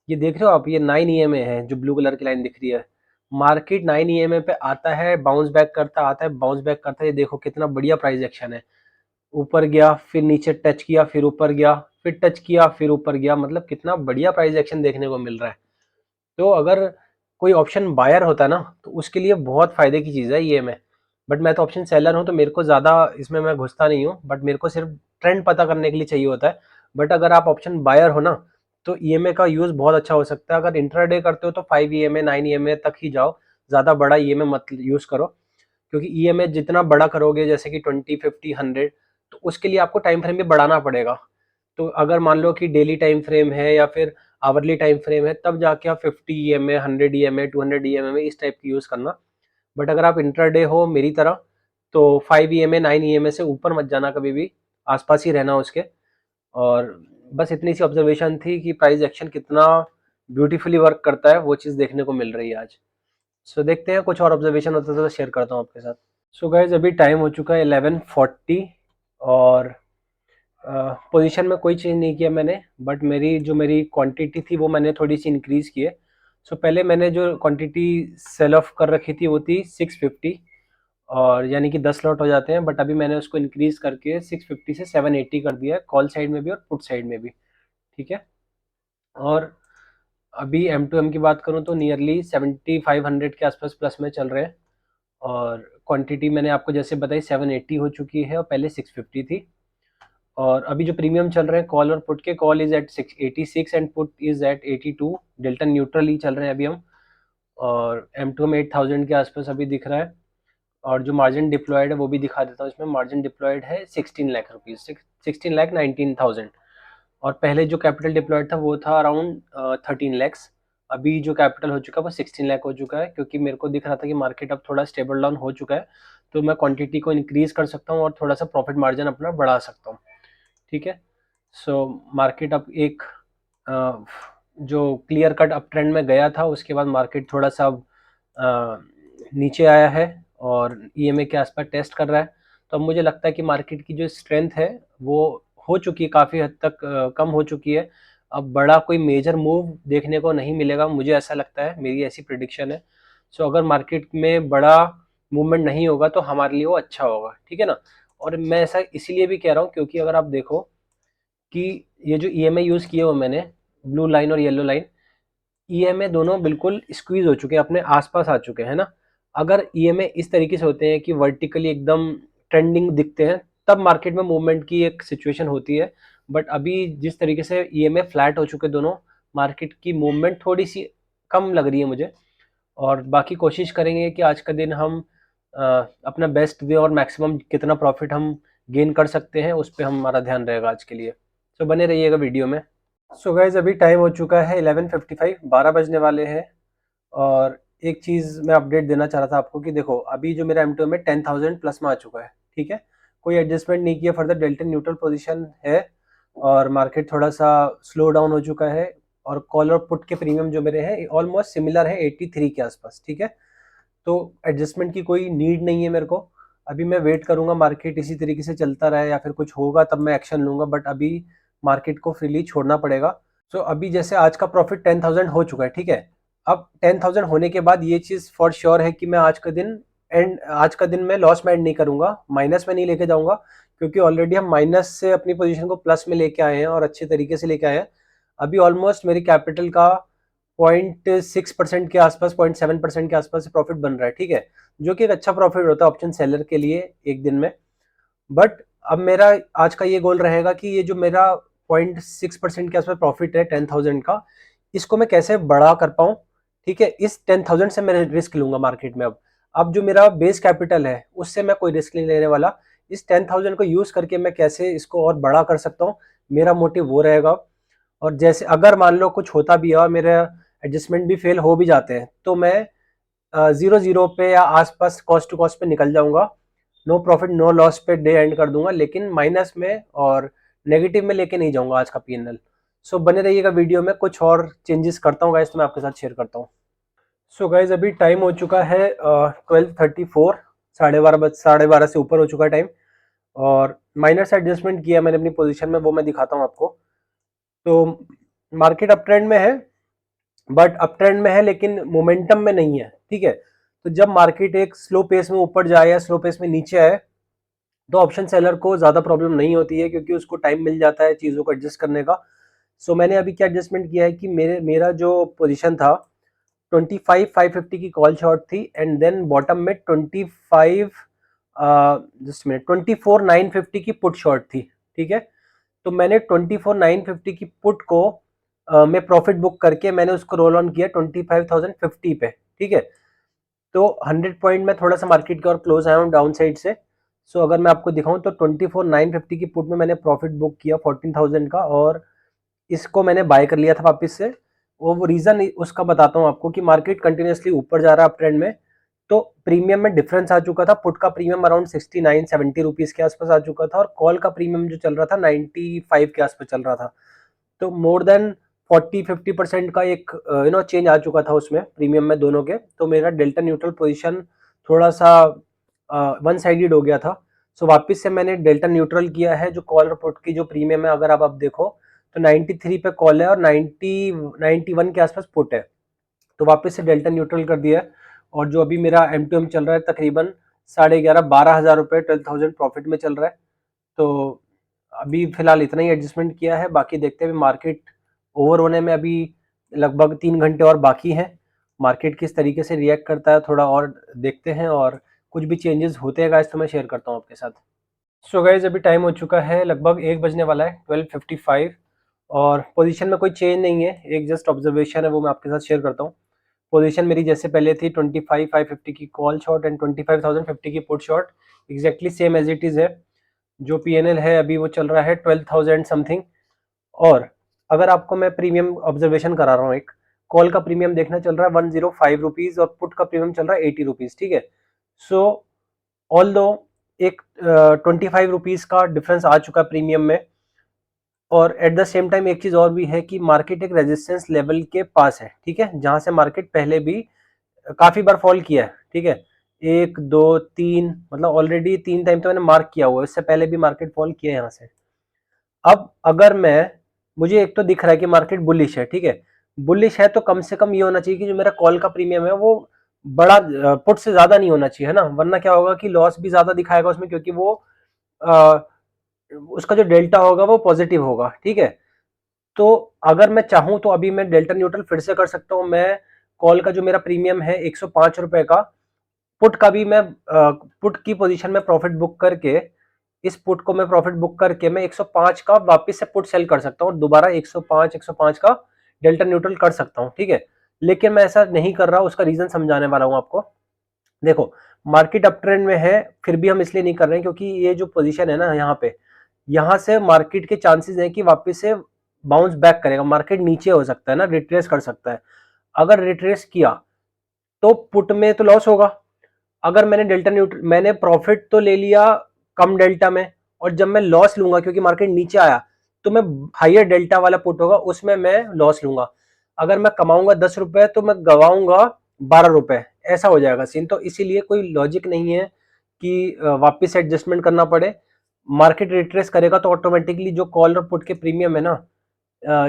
ये देख रहे हो आप, ये 9 ईएमए है, जो ब्लू कलर की लाइन दिख रही है। मार्केट 9 ईएमए पे आता है, बाउंस बैक करता, आता है बाउंस बैक करता है। ये देखो कितना बढ़िया प्राइस एक्शन है। ऊपर गया, फिर नीचे टच किया, फिर ऊपर गया, फिर टच किया, फिर ऊपर गया। मतलब कितना बढ़िया प्राइस एक्शन देखने को मिल रहा है। तो अगर कोई ऑप्शन बायर होता है ना, तो उसके लिए बहुत फायदे की चीज़ है ये में। बट मैं तो ऑप्शन सेलर हूँ, तो मेरे को ज़्यादा इसमें मैं घुसता नहीं हूँ, बट मेरे को सिर्फ ट्रेंड पता करने के लिए चाहिए होता है। बट अगर आप ऑप्शन बायर हो ना, तो ईएमए का यूज़ बहुत अच्छा हो सकता है। अगर इंट्राडे करते हो तो 5 ईएमए 9 ईएमए तक ही जाओ, ज़्यादा बड़ा ईएमए मत यूज़ करो। क्योंकि ईएमए जितना बड़ा करोगे, जैसे कि 20 50 100, तो उसके लिए आपको टाइम फ्रेम भी बढ़ाना पड़ेगा। तो अगर मान लो कि डेली टाइम फ्रेम है या फिर आवरली टाइम फ्रेम है, तब जाके आप 50 ईएमए 100 ईएमए 200 ईएमए में इस टाइप की यूज़ करना। बट अगर आप इंट्राडे हो मेरी तरह, तो 5 ईएमए 9 ईएमए से ऊपर मत जाना कभी भी, आसपास ही रहना उसके। और बस इतनी सी ऑब्जर्वेशन थी कि प्राइस एक्शन कितना ब्यूटीफुली वर्क करता है, वो चीज़ देखने को मिल रही है आज। सो देखते हैं, कुछ और ऑब्जर्वेशन होता है तो शेयर करता हूँ आपके साथ। सो गाइज अभी टाइम हो चुका है 11:40, और पोजीशन में कोई चेंज नहीं किया मैंने, बट मेरी क्वांटिटी थी वो मैंने थोड़ी सी इंक्रीज़ की है। सो पहले मैंने जो क्वांटिटी सेल ऑफ कर रखी थी वो थी 650, और यानी कि 10 लॉट हो जाते हैं। बट अभी मैंने उसको इंक्रीज़ करके 650 से 780 कर दिया है, कॉल साइड में भी और पुट साइड में भी, ठीक है। और अभी M2M की बात करूँ तो नियरली 7500 के आसपास प्लस में चल रहे हैं। और क्वांटिटी मैंने आपको जैसे बताई 780 हो चुकी है, और पहले 650 थी। और अभी जो प्रीमियम चल रहे हैं कॉल और पुट के, call is at 86 and put is at 82, delta neutral ही चल रहे हैं अभी हम। और M2M 8000 के आसपास अभी दिख रहा है। और जो मार्जिन डिप्लॉयड है वो भी दिखा देता हूँ। इसमें मार्जिन डिप्लॉयड है 16 लाख रुपीज़, 16,19,000। और पहले जो कैपिटल डिप्लॉयड था वो था अराउंड 13 लैक्स। अभी जो कैपिटल हो चुका है वो 16 लाख हो चुका है, क्योंकि मेरे को दिख रहा था कि मार्केट अब थोड़ा स्टेबल डाउन हो चुका है, तो मैं क्वांटिटी को इंक्रीज कर सकता हूँ और थोड़ा सा प्रॉफिट मार्जिन अपना बढ़ा सकता हूँ, ठीक है। सो मार्केट अब एक जो क्लियर कट अप ट्रेंड में गया था, उसके बाद मार्केट थोड़ा सा नीचे आया है और ईएमए के आसपास टेस्ट कर रहा है। तो अब मुझे लगता है कि मार्केट की जो स्ट्रेंथ है वो हो चुकी है, काफ़ी हद तक कम हो चुकी है। अब बड़ा कोई मेजर मूव देखने को नहीं मिलेगा, मुझे ऐसा लगता है, मेरी ऐसी प्रिडिक्शन है। सो अगर मार्केट में बड़ा मूवमेंट नहीं होगा तो हमारे लिए वो अच्छा होगा, ठीक है ना। और मैं ऐसा इसीलिए भी कह रहा हूँ क्योंकि अगर आप देखो कि ये जो ईएमए यूज़ किए हो मैंने, ब्लू लाइन और येलो लाइन, ईएमए दोनों बिल्कुल स्क्वीज हो चुके हैं, अपने आसपास आ चुके हैं ना। अगर ईएमए इस तरीके से होते हैं कि वर्टिकली एकदम ट्रेंडिंग दिखते हैं, तब मार्केट में मूवमेंट की एक सिचुएशन होती है। बट अभी जिस तरीके से ईएमए फ्लैट हो चुके दोनों, मार्केट की मूवमेंट थोड़ी सी कम लग रही है मुझे। और बाकी कोशिश करेंगे कि आज का दिन हम अपना बेस्ट दें और मैक्सिमम कितना प्रॉफिट हम गेन कर सकते हैं उस पर हमारा ध्यान रहेगा आज के लिए। तो बने रहिएगा वीडियो में। सो गाइज अभी टाइम हो चुका है 11:55, 12 बजने वाले हैं। और एक चीज़ मैं अपडेट देना चाह रहा था आपको कि देखो अभी जो मेरा M2M है 10,000 प्लस में आ चुका है, ठीक है। कोई एडजस्टमेंट नहीं किया, फर्दर डेल्टा न्यूट्रल पोजीशन है। और मार्केट थोड़ा सा स्लो डाउन हो चुका है। और कॉल और पुट के प्रीमियम जो मेरे हैं ऑलमोस्ट सिमिलर है 83 के आसपास, ठीक है। तो एडजस्टमेंट की कोई नीड नहीं है मेरे को। अभी मैं वेट करूंगा मार्केट इसी तरीके से चलता रहे, या फिर कुछ होगा तब मैं एक्शन लूंगा, बट अभी मार्केट को फ्रीली छोड़ना पड़ेगा। सो अभी जैसे आज का प्रॉफिट 10,000 हो चुका है, ठीक है। अब 10,000 होने के बाद ये चीज़ फॉर श्योर है कि मैं आज का दिन मैं लॉस में एंड नहीं करूंगा, माइनस में नहीं लेके जाऊंगा। क्योंकि ऑलरेडी हम माइनस से अपनी पोजीशन को प्लस में लेके आए हैं और अच्छे तरीके से लेके आए हैं। अभी ऑलमोस्ट मेरी कैपिटल का 0.6% के आसपास, 0.7% के आसपास प्रॉफिट बन रहा है, ठीक है, जो कि एक अच्छा प्रॉफिट होता है ऑप्शन सेलर के लिए एक दिन में। बट अब मेरा आज का ये गोल रहेगा कि ये जो मेरा 0.6% के आसपास प्रॉफिट है 10,000 का, इसको मैं कैसे बड़ा कर पाऊँ, ठीक है। इस 10,000 से मैं रिस्क लूंगा मार्केट में। अब जो मेरा बेस कैपिटल है उससे मैं कोई रिस्क नहीं लेने वाला। इस 10,000 को यूज करके मैं कैसे इसको और बड़ा कर सकता हूँ, मेरा मोटिव वो रहेगा। और जैसे अगर मान लो कुछ होता भी है और मेरे एडजस्टमेंट भी फेल हो भी जाते हैं, तो मैं 0-0 पे या आसपास कॉस्ट टू कॉस्ट पे निकल जाऊंगा। नो प्रॉफिट नो लॉस पे डे एंड कर दूंगा, लेकिन माइनस में और नेगेटिव में लेके नहीं जाऊंगा आज का पीएनएल। सो बने रहिएगा वीडियो में, कुछ और चेंजेस करता हूँ गाइस तो मैं आपके साथ शेयर करता हूँ। सो गाइज अभी टाइम हो चुका है 12:34, 12:30 से ऊपर हो चुका है टाइम। और माइनर से एडजस्टमेंट किया मैंने अपनी पोजीशन में, वो मैं दिखाता हूँ आपको। तो मार्केट अप ट्रेंड में है, बट अप ट्रेंड में है लेकिन मोमेंटम में नहीं है, ठीक है। तो जब मार्केट एक स्लो पेस में ऊपर जाए या स्लो पेस में नीचे आए, तो ऑप्शन सेलर को ज़्यादा प्रॉब्लम नहीं होती है, क्योंकि उसको टाइम मिल जाता है चीज़ों को एडजस्ट करने का। सो मैंने अभी क्या एडजस्टमेंट किया है कि मेरा जो पोजीशन था 25,550 की कॉल शॉर्ट थी, एंड देन बॉटम में 25 जस्ट मिनट 24,950 की पुट शॉर्ट थी, ठीक है। तो मैंने 24,950 की पुट को मैं प्रॉफिट बुक करके मैंने उसको रोल ऑन किया 25,050 पे, ठीक है। तो 100 पॉइंट में थोड़ा सा मार्केट के और क्लोज आया हूँ डाउन साइड से। सो अगर मैं आपको दिखाऊं तो 24,950 की पुट में मैंने प्रॉफिट बुक किया 14,000 का, और इसको मैंने बाय कर लिया था वापस से। वो रीजन उसका बताता हूँ आपको कि मार्केट कंटिन्यूसली ऊपर जा रहा है अप ट्रेंड में, तो प्रीमियम में डिफरेंस आ चुका था। पुट का प्रीमियम अराउंड 69-70 रुपीज के आसपास आ चुका था, और कॉल का प्रीमियम जो चल रहा था 95 के आसपास चल रहा था। तो मोर देन 40-50% का एक चेंज आ चुका था उसमें प्रीमियम में दोनों के। तो मेरा डेल्टा न्यूट्रल पोजीशन थोड़ा सा वन साइडेड हो गया था। सो वापस से मैंने डेल्टा न्यूट्रल किया है। जो कॉल और पुट की जो प्रीमियम है, अगर आप अब देखो तो 93 पे कॉल है और 91 के आसपास पुट है। तो वापस से डेल्टा न्यूट्रल कर दिया है। और जो अभी मेरा M2M चल रहा है तकरीबन 11,500-12,000 रुपये 12,000 प्रॉफिट में चल रहा है। तो अभी फिलहाल इतना ही एडजस्टमेंट किया है, बाकी देखते हैं मार्केट ओवर होने में अभी लगभग 3 घंटे और बाकी हैं। मार्केट किस तरीके से रिएक्ट करता है थोड़ा और देखते हैं, और कुछ भी चेंजेस होते हैं गाइस तो मैं शेयर करता हूँ आपके साथ। सो गाइज अभी टाइम हो चुका है लगभग 1 बजने वाला है, 12:55, और पोजीशन में कोई चेंज नहीं है, एक जस्ट ऑब्जर्वेशन है वो मैं आपके साथ शेयर करता हूँ। पोजीशन मेरी जैसे पहले थी 25,550 की कॉल शॉट एंड 25,050 की put short, exactly same as it is है। जो पीएनएल है अभी वो चल रहा है 12,000 समथिंग। और अगर आपको मैं प्रीमियम ऑब्जर्वेशन करा रहा हूँ, एक कॉल का प्रीमियम देखना चल रहा है 105 रुपीज, और पुट का प्रीमियम चल रहा है 80 रुपीज, ठीक है। सो ऑल दो एक 25 रुपीज का डिफरेंस आ चुका है प्रीमियम में। और एट द सेम टाइम एक चीज और भी है कि मार्केट एक रेजिस्टेंस लेवल के पास है, ठीक है, जहां से मार्केट पहले भी काफी बार फॉल किया है, ठीक है। 1 2 3 मतलब ऑलरेडी 3 टाइम तो मैंने मार्क किया हुआ है, इससे पहले भी मार्केट फॉल किया है यहाँ से। अब अगर मैं मुझे एक तो दिख रहा है कि मार्केट बुलिश है, ठीक है, बुलिश है तो कम से कम ये होना चाहिए कि जो मेरा कॉल का प्रीमियम है वो बड़ा पुट से ज्यादा नहीं होना चाहिए, है ना, वरना क्या होगा कि लॉस भी ज्यादा दिखाएगा उसमें, क्योंकि वो आ, उसका जो डेल्टा होगा वो पॉजिटिव होगा, ठीक है। तो अगर मैं चाहूं तो अभी मैं डेल्टा न्यूट्रल फिर से कर सकता हूं। मैं कॉल का जो मेरा प्रीमियम है 105 रुपए का, पुट का भी मैं पुट की पोजीशन में प्रॉफिट बुक करके, इस पुट को मैं प्रॉफिट बुक करके मैं 105 का वापस से पुट सेल कर सकता हूँ, दोबारा 105 का डेल्टा न्यूट्रल कर सकता हूँ, ठीक है। लेकिन मैं ऐसा नहीं कर रहा, उसका रीजन समझाने वाला हूँ आपको। देखो मार्केट अप ट्रेंड में है, फिर भी हम इसलिए नहीं कर रहे हैं क्योंकि ये जो पोजीशन है ना यहाँ पे, यहाँ से मार्केट के चांसेस हैं कि वापस से बाउंस बैक करेगा, मार्केट नीचे हो सकता है ना, रिट्रेस कर सकता है। अगर रिट्रेस किया तो पुट में तो लॉस होगा। अगर मैंने डेल्टा न्यूट्रल मैंने प्रॉफिट तो ले लिया कम डेल्टा में, और जब मैं लॉस लूंगा क्योंकि मार्केट नीचे आया, तो मैं हाइयर डेल्टा वाला पुट होगा उसमें मैं लॉस लूंगा। अगर मैं कमाऊंगा 10 रुपए तो मैं गवाऊंगा 12 रुपए, ऐसा हो जाएगा सीन। तो इसीलिए कोई लॉजिक नहीं है कि वापस से एडजस्टमेंट करना पड़े। मार्केट रिट्रेस करेगा तो ऑटोमेटिकली जो कॉल और पुट के प्रीमियम है ना,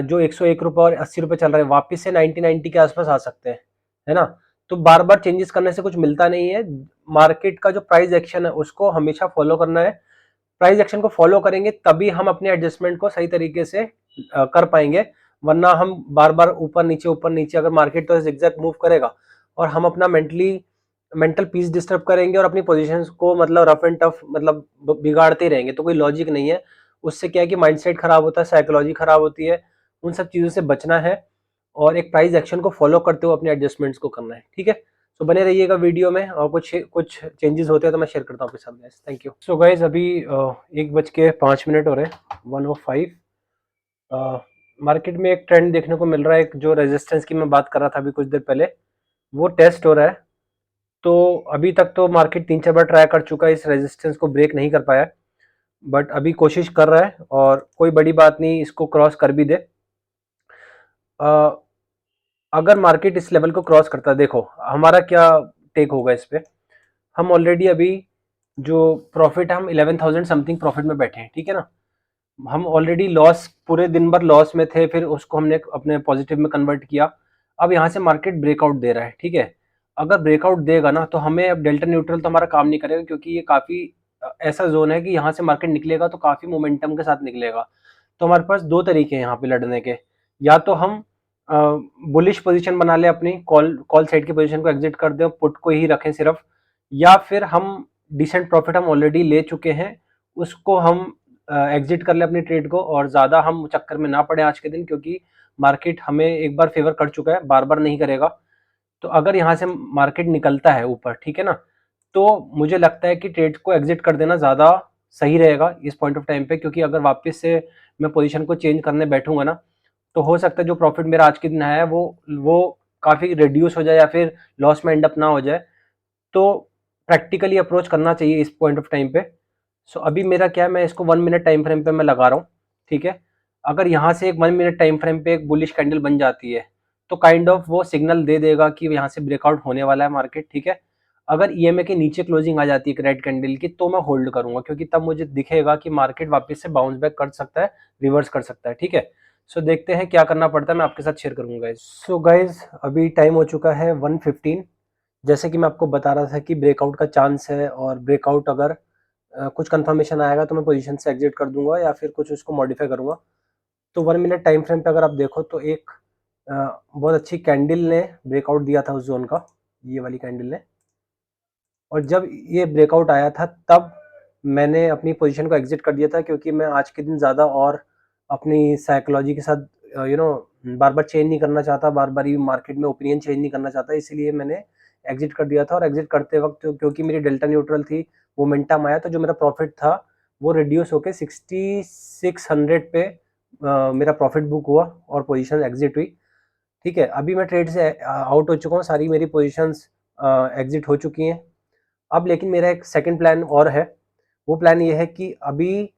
जो 101 रुपए और 80 रुपए चल रहा है, वापस से 90 के आसपास आ सकते हैं, है ना। तो बार बार चेंजेस करने से कुछ मिलता नहीं है। मार्केट का जो प्राइस एक्शन है उसको हमेशा फॉलो करना है। प्राइस एक्शन को फॉलो करेंगे तभी हम अपने एडजस्टमेंट को सही तरीके से कर पाएंगे। वरना हम बार बार ऊपर नीचे अगर मार्केट तो एग्जैक्ट मूव करेगा और हम अपना मेंटल पीस डिस्टर्ब करेंगे और अपनी पोजीशंस को मतलब रफ एंड टफ मतलब बिगाड़ते ही रहेंगे, तो कोई लॉजिक नहीं है। उससे क्या है कि माइंडसेट खराब होता है, साइकोलॉजी खराब होती है। उन सब चीजों से बचना है और एक प्राइस एक्शन को फॉलो करते हुए अपने एडजस्टमेंट्स को करना है, ठीक है। तो बने रहिएगा वीडियो में, और कुछ कुछ चेंजेस होते हैं तो मैं शेयर करता हूँ आपके साथ guys. Thank you. So guys अभी 1:05 हो रहे हैं, 1:05। मार्केट में एक ट्रेंड देखने को मिल रहा है, एक जो रेजिस्टेंस की मैं बात कर रहा था अभी कुछ देर पहले, वो टेस्ट हो रहा है। तो अभी तक तो मार्केट 3-4 बार ट्राई कर चुका है, इस रेजिस्टेंस को ब्रेक नहीं कर पाया, बट अभी कोशिश कर रहा है और कोई बड़ी बात नहीं, इसको क्रॉस कर भी दे। अगर मार्केट इस लेवल को क्रॉस करता है, देखो हमारा क्या टेक होगा इस पे। हम ऑलरेडी अभी जो प्रॉफिट है, हम 11,000 समथिंग प्रॉफिट में बैठे हैं, ठीक है ना। हम ऑलरेडी लॉस, पूरे दिन भर लॉस में थे, फिर उसको हमने अपने पॉजिटिव में कन्वर्ट किया। अब यहाँ से मार्केट ब्रेकआउट दे रहा है, ठीक है। अगर ब्रेकआउट देगा ना तो हमें अब डेल्टा न्यूट्रल तो हमारा काम नहीं करेगा, क्योंकि ये काफ़ी ऐसा जोन है कि यहाँ से मार्केट निकलेगा तो काफ़ी मोमेंटम के साथ निकलेगा। तो हमारे पास दो तरीके हैं यहाँ पे लड़ने के, या तो हम बुलिश पोजीशन बना ले, अपनी कॉल कॉल साइड की पोजीशन को एग्जिट कर दें, पुट को ही रखें सिर्फ, या फिर हम डिसेंट प्रॉफिट हम ऑलरेडी ले चुके हैं उसको हम एग्जिट कर ले अपनी ट्रेड को, और ज़्यादा हम चक्कर में ना पड़े आज के दिन, क्योंकि मार्केट हमें एक बार फेवर कर चुका है, बार बार नहीं करेगा। तो अगर यहाँ से मार्केट निकलता है ऊपर, ठीक है ना, तो मुझे लगता है कि ट्रेड को एग्जिट कर देना ज़्यादा सही रहेगा इस पॉइंट ऑफ टाइम पे, क्योंकि अगर वापस से मैं पोजीशन को चेंज करने बैठूंगा ना, तो हो सकता है जो प्रॉफिट मेरा आज के दिन आया है वो काफ़ी रिड्यूस हो जाए या फिर लॉस में एंड अप ना हो जाए। तो प्रैक्टिकली अप्रोच करना चाहिए इस पॉइंट ऑफ टाइम पे। सो अभी मेरा क्या है, मैं इसको 1 मिनट टाइम फ्रेम पे मैं लगा रहा हूँ, ठीक है। अगर यहाँ से एक 1 मिनट टाइम फ्रेम पे एक बुलिश कैंडल बन जाती है, तो काइंड ऑफ वो सिग्नल दे देगा कि यहाँ से ब्रेकआउट होने वाला है मार्केट, ठीक है। अगर ईएमए के नीचे क्लोजिंग आ जाती है रेड कैंडल की, तो मैं होल्ड करूंगा, क्योंकि तब मुझे दिखेगा कि मार्केट वापस से बाउंस बैक कर सकता है, रिवर्स कर सकता है, ठीक है। सो देखते हैं क्या करना पड़ता है, मैं आपके साथ शेयर करूंगा। सो गाइज अभी टाइम हो चुका है 1:15। जैसे कि मैं आपको बता रहा था कि ब्रेकआउट का चांस है, और ब्रेकआउट अगर कुछ कंफर्मेशन आएगा तो मैं पोजीशन से एग्जिट कर दूंगा या फिर कुछ उसको मॉडिफाई करूंगा। तो 1 मिनट टाइम फ्रेम पे अगर आप देखो तो एक बहुत अच्छी कैंडल ने ब्रेकआउट दिया था उस जोन का, ये वाली कैंडल ने। और जब ये ब्रेकआउट आया था तब मैंने अपनी पोजीशन को एग्जिट कर दिया था, क्योंकि मैं आज के दिन ज़्यादा और अपनी साइकोलॉजी के साथ बार बार चेंज नहीं करना चाहता, बार बार ये मार्केट में ओपिनियन चेंज नहीं करना चाहता, इसीलिए मैंने एग्जिट कर दिया था। और एग्जिट करते वक्त क्योंकि मेरी डेल्टा न्यूट्रल थी, मोमेंटम आया, तो जो मेरा प्रॉफिट था वो रिड्यूस होकर 6600 पे मेरा प्रॉफिट बुक हुआ और पोजीशन एग्जिट हुई, ठीक है। अभी मैं ट्रेड से आउट हो चुका हूँ, सारी मेरी पोजीशंस एग्जिट हो चुकी हैं। अब लेकिन मेरा एक सेकंड प्लान और है। वो प्लान ये है कि अभी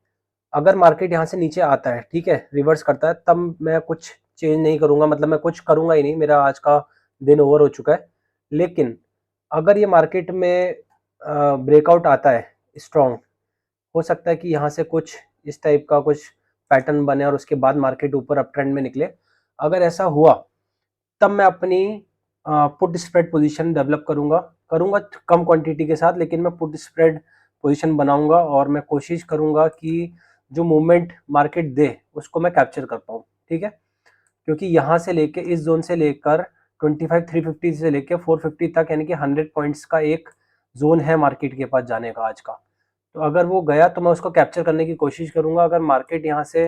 अगर मार्केट यहाँ से नीचे आता है, ठीक है, रिवर्स करता है, तब मैं कुछ चेंज नहीं करूँगा, मतलब मैं कुछ करूँगा ही नहीं, मेरा आज का दिन ओवर हो चुका है। लेकिन अगर ये मार्केट में ब्रेकआउट आता है स्ट्रॉन्ग, हो सकता है कि यहाँ से कुछ इस टाइप का कुछ पैटर्न बने और उसके बाद मार्केट ऊपर अप ट्रेंड में निकले। अगर ऐसा हुआ तब मैं अपनी पुट स्प्रेड पोजीशन डेवलप करूंगा करूंगा कम क्वांटिटी के साथ, लेकिन मैं पुट स्प्रेड पोजीशन बनाऊंगा और मैं कोशिश करूंगा कि जो मूवमेंट मार्केट दे उसको मैं कैप्चर कर पाऊँ, ठीक है। क्योंकि यहाँ से लेके इस जोन से लेकर 25,350 से लेकर 450 तक, यानी कि 100 पॉइंट्स का एक जोन है मार्केट के पास जाने का आज का। तो अगर वो गया तो मैं उसको कैप्चर करने की कोशिश करूंगा। अगर मार्केट यहाँ से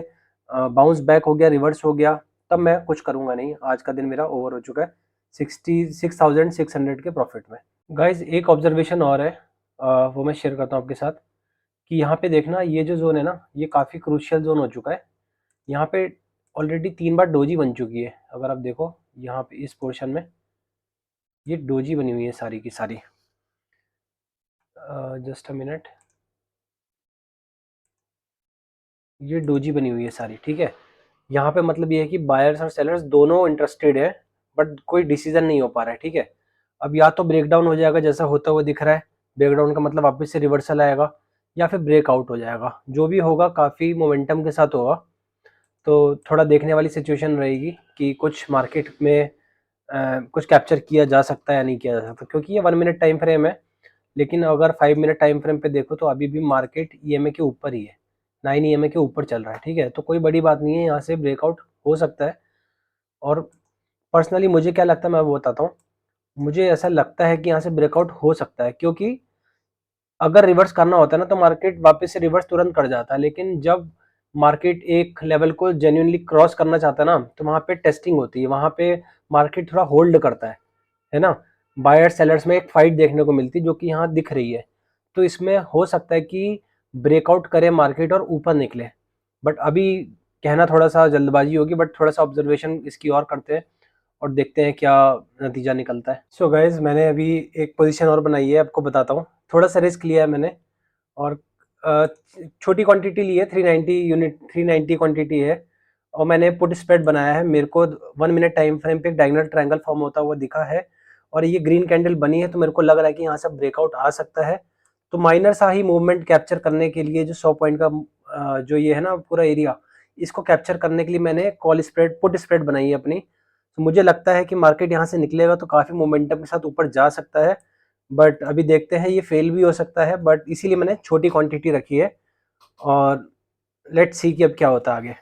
बाउंस बैक हो गया, रिवर्स हो गया, तब मैं कुछ करूंगा नहीं। आज का दिन मेरा ओवर हो चुका है 66,600 के प्रॉफिट में। गाइज एक ऑब्जर्वेशन और है, वो मैं शेयर करता हूँ आपके साथ, कि यहाँ पे देखना, ये जो जोन है ना, ये काफ़ी क्रूशियल जोन हो चुका है। यहाँ पे ऑलरेडी 3 बार डोजी बन चुकी है। अगर आप देखो यहाँ पे इस पोर्शन में ये डोजी बनी हुई है सारी की सारी। जस्ट अ मिनट, ये डोजी बनी हुई है सारी, ठीक है। यहाँ पे मतलब ये है कि बायर्स और सेलर्स दोनों इंटरेस्टेड है, बट कोई डिसीजन नहीं हो पा रहा है, ठीक है। अब या तो ब्रेकडाउन हो जाएगा जैसा होता हुआ दिख रहा है, ब्रेकडाउन का मतलब वापस से रिवर्सल आएगा, या फिर ब्रेकआउट हो जाएगा। जो भी होगा काफ़ी मोमेंटम के साथ होगा। तो थोड़ा देखने वाली सिचुएशन रहेगी कि कुछ मार्केट में कुछ कैप्चर किया जा सकता है या नहीं किया जा सकता, क्योंकि ये 1 मिनट टाइम फ्रेम है। लेकिन अगर 5 मिनट टाइम फ्रेम पे देखो तो अभी भी मार्केट ईएमए के ऊपर ही है, 9 ईएमए के ऊपर चल रहा है, ठीक है। तो कोई बड़ी बात नहीं है, यहाँ से ब्रेकआउट हो सकता है। और पर्सनली मुझे क्या लगता है मैं वो बताता हूँ। मुझे ऐसा लगता है कि यहाँ से ब्रेकआउट हो सकता है, क्योंकि अगर रिवर्स करना होता है ना तो मार्केट वापस से रिवर्स तुरंत कर जाता है, लेकिन जब मार्केट एक लेवल को जेन्युइनली क्रॉस करना चाहता है ना तो वहाँ पे टेस्टिंग होती है, वहाँ पे मार्केट थोड़ा होल्ड करता है ना। बायर सेलर्स में एक फाइट देखने को मिलती है जो कि यहाँ दिख रही है। तो इसमें हो सकता है कि ब्रेकआउट करे मार्केट और ऊपर निकले, बट अभी कहना थोड़ा सा जल्दबाजी होगी, बट थोड़ा सा ऑब्जर्वेशन इसकी और करते हैं और देखते हैं क्या नतीजा निकलता है। सो गाइज, मैंने अभी एक पोजीशन और बनाई है, आपको बताता हूँ। थोड़ा सा रिस्क लिया है मैंने, और अ, छोटी क्वांटिटी ली है, 390 यूनिट, 390 क्वांटिटी है। और मैंने पुट स्प्रेड बनाया है। मेरे को 1 मिनट टाइम फ्रेम पे एक डायगोनल ट्रायंगल फॉर्म होता हुआ दिखा है, और ये ग्रीन कैंडल बनी है, तो मेरे को लग रहा है कि यहाँ से ब्रेकआउट आ सकता है। तो माइनर सा ही मूवमेंट कैप्चर करने के लिए जो 100 पॉइंट का जो ये है ना पूरा एरिया, इसको कैप्चर करने के लिए मैंने कॉल स्प्रेड, पुट स्प्रेड बनाई है अपनी। तो मुझे लगता है कि मार्केट यहाँ से निकलेगा तो काफ़ी मोमेंटम के साथ ऊपर जा सकता है, बट अभी देखते हैं, ये फेल भी हो सकता है, बट इसीलिए मैंने छोटी क्वांटिटी रखी है। और लेट्स सी कि अब क्या होता है आगे।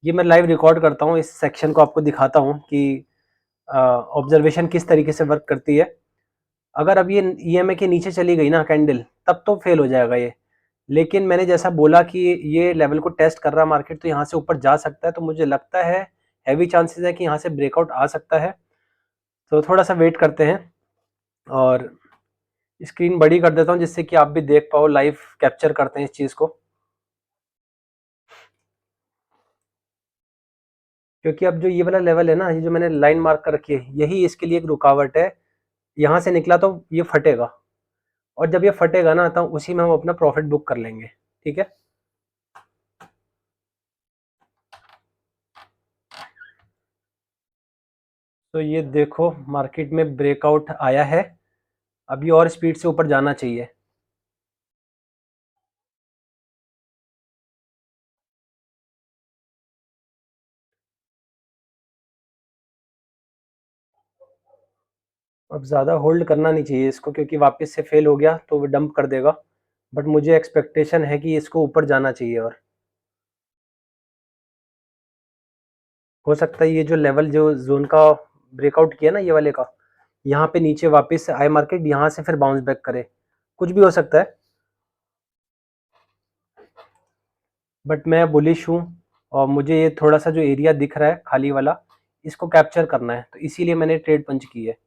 ये मैं लाइव रिकॉर्ड करता हूँ, इस सेक्शन को आपको दिखाता हूँ कि ऑब्जर्वेशन किस तरीके से वर्क करती है। अगर अब ये ईएमए के नीचे चली गई ना कैंडल, तब तो फेल हो जाएगा ये। लेकिन मैंने जैसा बोला कि ये लेवल को टेस्ट कर रहा मार्केट, तो यहाँ से ऊपर जा सकता है, तो मुझे लगता है हैवी चांसेस है कि यहाँ से ब्रेकआउट आ सकता है। तो थोड़ा सा वेट करते हैं, और स्क्रीन बड़ी कर देता हूँ जिससे कि आप भी देख पाओ, लाइव कैप्चर करते हैं इस चीज़ को। क्योंकि अब जो ये वाला लेवल है ना, ये जो मैंने लाइन मार्क कर रखी है, यही इसके लिए एक रुकावट है। यहाँ से निकला तो ये फटेगा, और जब ये फटेगा ना तो उसी में हम अपना प्रॉफिट बुक कर लेंगे। ठीक है, तो ये देखो मार्केट में ब्रेकआउट आया है। अभी और स्पीड से ऊपर जाना चाहिए। अब ज़्यादा होल्ड करना नहीं चाहिए इसको, क्योंकि वापस से फेल हो गया तो वो डंप कर देगा। बट मुझे एक्सपेक्टेशन है कि इसको ऊपर जाना चाहिए, और हो सकता है ये जो लेवल, जो जोन का ब्रेकआउट किया ना ये वाले का, यहाँ पे नीचे वापस से आए मार्केट, यहाँ से फिर बाउंस बैक करे, कुछ भी हो सकता है। बट मैं बुलिश हूँ, और मुझे ये थोड़ा सा जो एरिया दिख रहा है खाली वाला, इसको कैप्चर करना है, तो इसीलिए मैंने ट्रेड पंच की है।